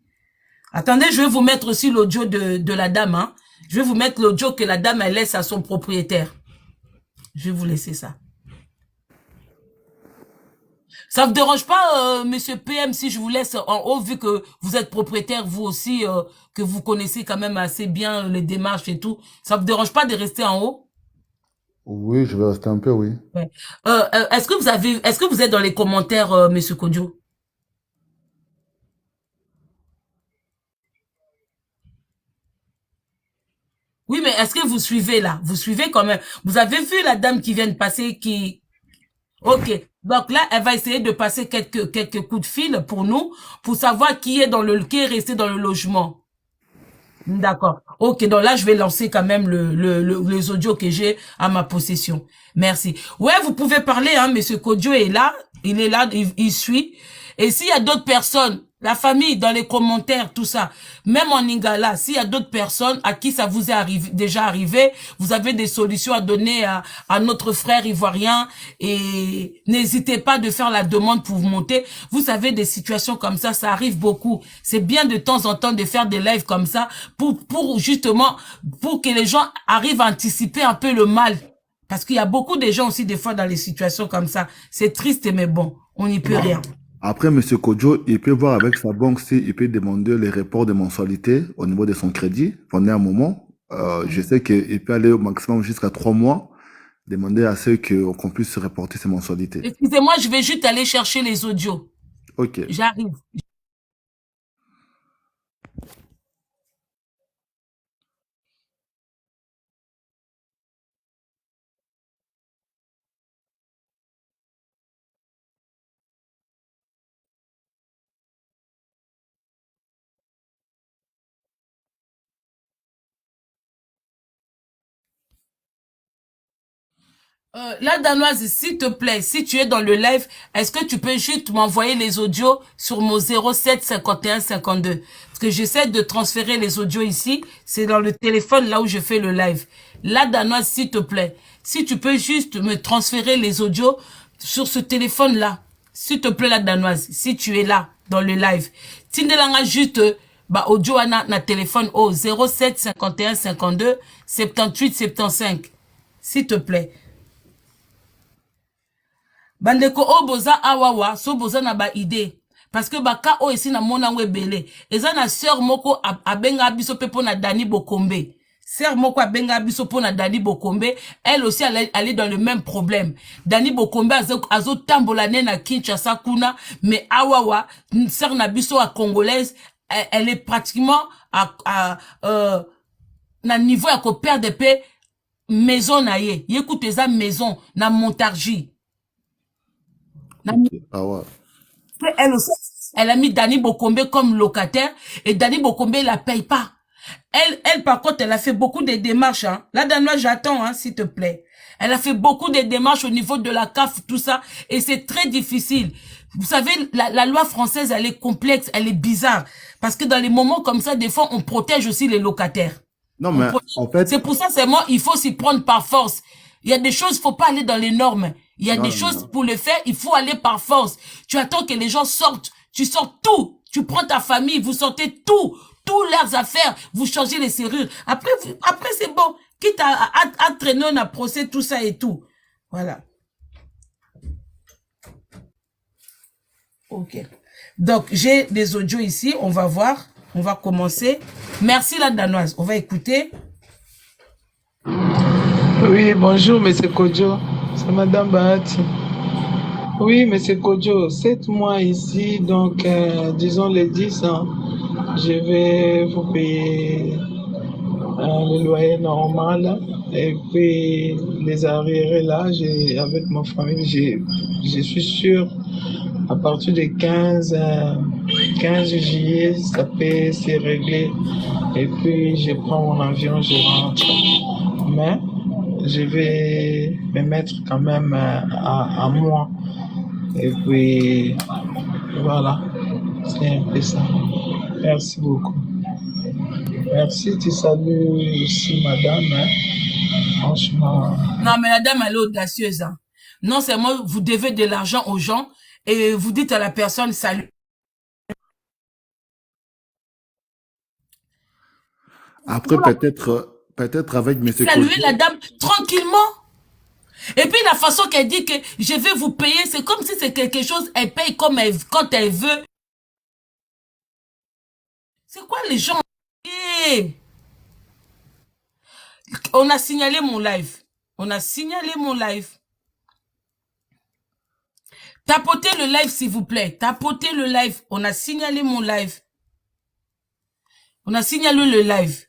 Attendez, je vais vous mettre aussi l'audio de la dame. Hein. Je vais vous mettre l'audio que la dame, elle laisse à son propriétaire. Je vais vous laisser ça. Ça vous dérange pas, monsieur PM, si je vous laisse en haut, vu que vous êtes propriétaire, vous aussi, que vous connaissez quand même assez bien les démarches et tout. Ça vous dérange pas de rester en haut? Oui, je vais rester un peu, oui. Ouais. Est-ce que vous êtes dans les commentaires, monsieur Kodjo? Oui, mais est-ce que vous suivez là? Vous suivez quand même. Vous avez vu la dame qui vient de passer qui... Ok. Donc là, elle va essayer de passer quelques coups de fil pour nous, pour savoir qui est resté dans le logement. D'accord. Ok, donc là, je vais lancer quand même les audios que j'ai à ma possession. Merci. Ouais, vous pouvez parler, hein, monsieur Kodjo est là. Il est là, il suit. Et s'il y a d'autres personnes, la famille, dans les commentaires, tout ça, même en Lingala, s'il y a d'autres personnes à qui ça vous est déjà arrivé, vous avez des solutions à donner à notre frère ivoirien et n'hésitez pas de faire la demande pour vous monter. Vous savez, des situations comme ça arrive beaucoup. C'est bien de temps en temps de faire des lives comme ça pour justement, pour que les gens arrivent à anticiper un peu le mal. Parce qu'il y a beaucoup de gens aussi des fois dans les situations comme ça. C'est triste, mais bon, on n'y peut rien. Après, M. Kodjo, il peut voir avec sa banque s'il peut demander les reports de mensualité au niveau de son crédit pendant un moment. Je sais qu'il peut aller au maximum jusqu'à 3 mois, demander à ceux qu'on puisse reporter ses mensualités. Excusez-moi, je vais juste aller chercher les audios. Ok. J'arrive. La danoise, s'il te plaît, si tu es dans le live, est-ce que tu peux juste m'envoyer les audios sur mon 07 51 52? Parce que j'essaie de transférer les audios ici. C'est dans le téléphone là où je fais le live. La danoise, s'il te plaît, si tu peux juste me transférer les audios sur ce téléphone-là. S'il te plaît, la danoise, si tu es là dans le live. Tindelanga juste audio na téléphone au 07 51 52 78 75. S'il te plaît. Bandeko o boza awawa so boza na ba idée parce que ka o esi na mona webele eza na sœur moko abenga biso pepo na Dani Bokombe. Sœur moko abenga biso po na Dani Bokombe, elle aussi elle est dans le même problème. Dani Bokombe azo tambola na Kinshasa kuna, mais awawa sœur na biso a congolaise, elle est pratiquement na niveau ya ko perdre de paix maison na ye. Écoute eza maison na Montargis. Ah ouais. Elle aussi, elle a mis Dani Bokombe comme locataire et Dani Bokombe la paye pas. Elle par contre, elle a fait beaucoup de démarches. Hein. Là, Danois, j'attends, hein, s'il te plaît. Elle a fait beaucoup de démarches au niveau de la CAF, tout ça, et c'est très difficile. Vous savez, la loi française, elle est complexe, elle est bizarre, parce que dans les moments comme ça, des fois, on protège aussi les locataires. Non, mais en fait... C'est pour ça, il faut s'y prendre par force. Il y a des choses, il faut pas aller dans les normes. Il y a des choses pour le faire, il faut aller par force. Tu attends que les gens sortent, tu sors tout. Tu prends ta famille, vous sortez tout, leurs affaires, vous changez les serrures. Après c'est bon. Quitte à traîner un procès, tout ça et tout. Voilà. Ok. Donc, j'ai des audios ici, on va voir. On va commencer. Merci la danoise. On va écouter. Oui, bonjour, monsieur Kodjo. C'est madame Bahati. Oui, monsieur Kodjo, 7 mois ici, donc disons les 10 ans, je vais vous payer le loyer normal et puis les arriérés là, avec ma famille, je suis sûr à partir de 15 juillet, ça peut se régler et puis je prends mon avion, je rentre. Mais je vais me mettre quand même à moi. Et puis, voilà, c'est un peu ça. Merci beaucoup. Merci, tu salues aussi madame. Hein. Franchement. Non, mais la dame, elle est audacieuse. Hein. Non seulement vous devez de l'argent aux gens et vous dites à la personne salut. Après, peut-être avec M. Saluer la Kodjo, dame tranquillement. Et puis la façon qu'elle dit que je vais vous payer, c'est comme si c'est quelque chose, elle paye comme quand elle veut. C'est quoi les gens? Eh, on a signalé mon live. On a signalé mon live. Tapotez le live, s'il vous plaît. Tapotez le live. On a signalé mon live. On a signalé le live.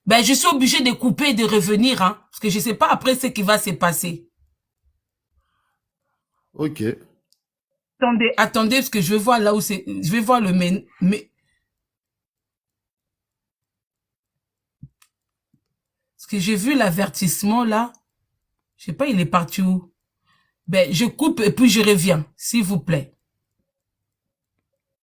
Ben, je suis obligé de couper et de revenir, hein. Parce que je sais pas après ce qui va se passer. ok. Attendez, parce que je vais voir là où c'est, je vais voir le mais, parce que j'ai vu l'avertissement là. Je sais pas, il est parti où? Ben, je coupe et puis je reviens, s'il vous plaît.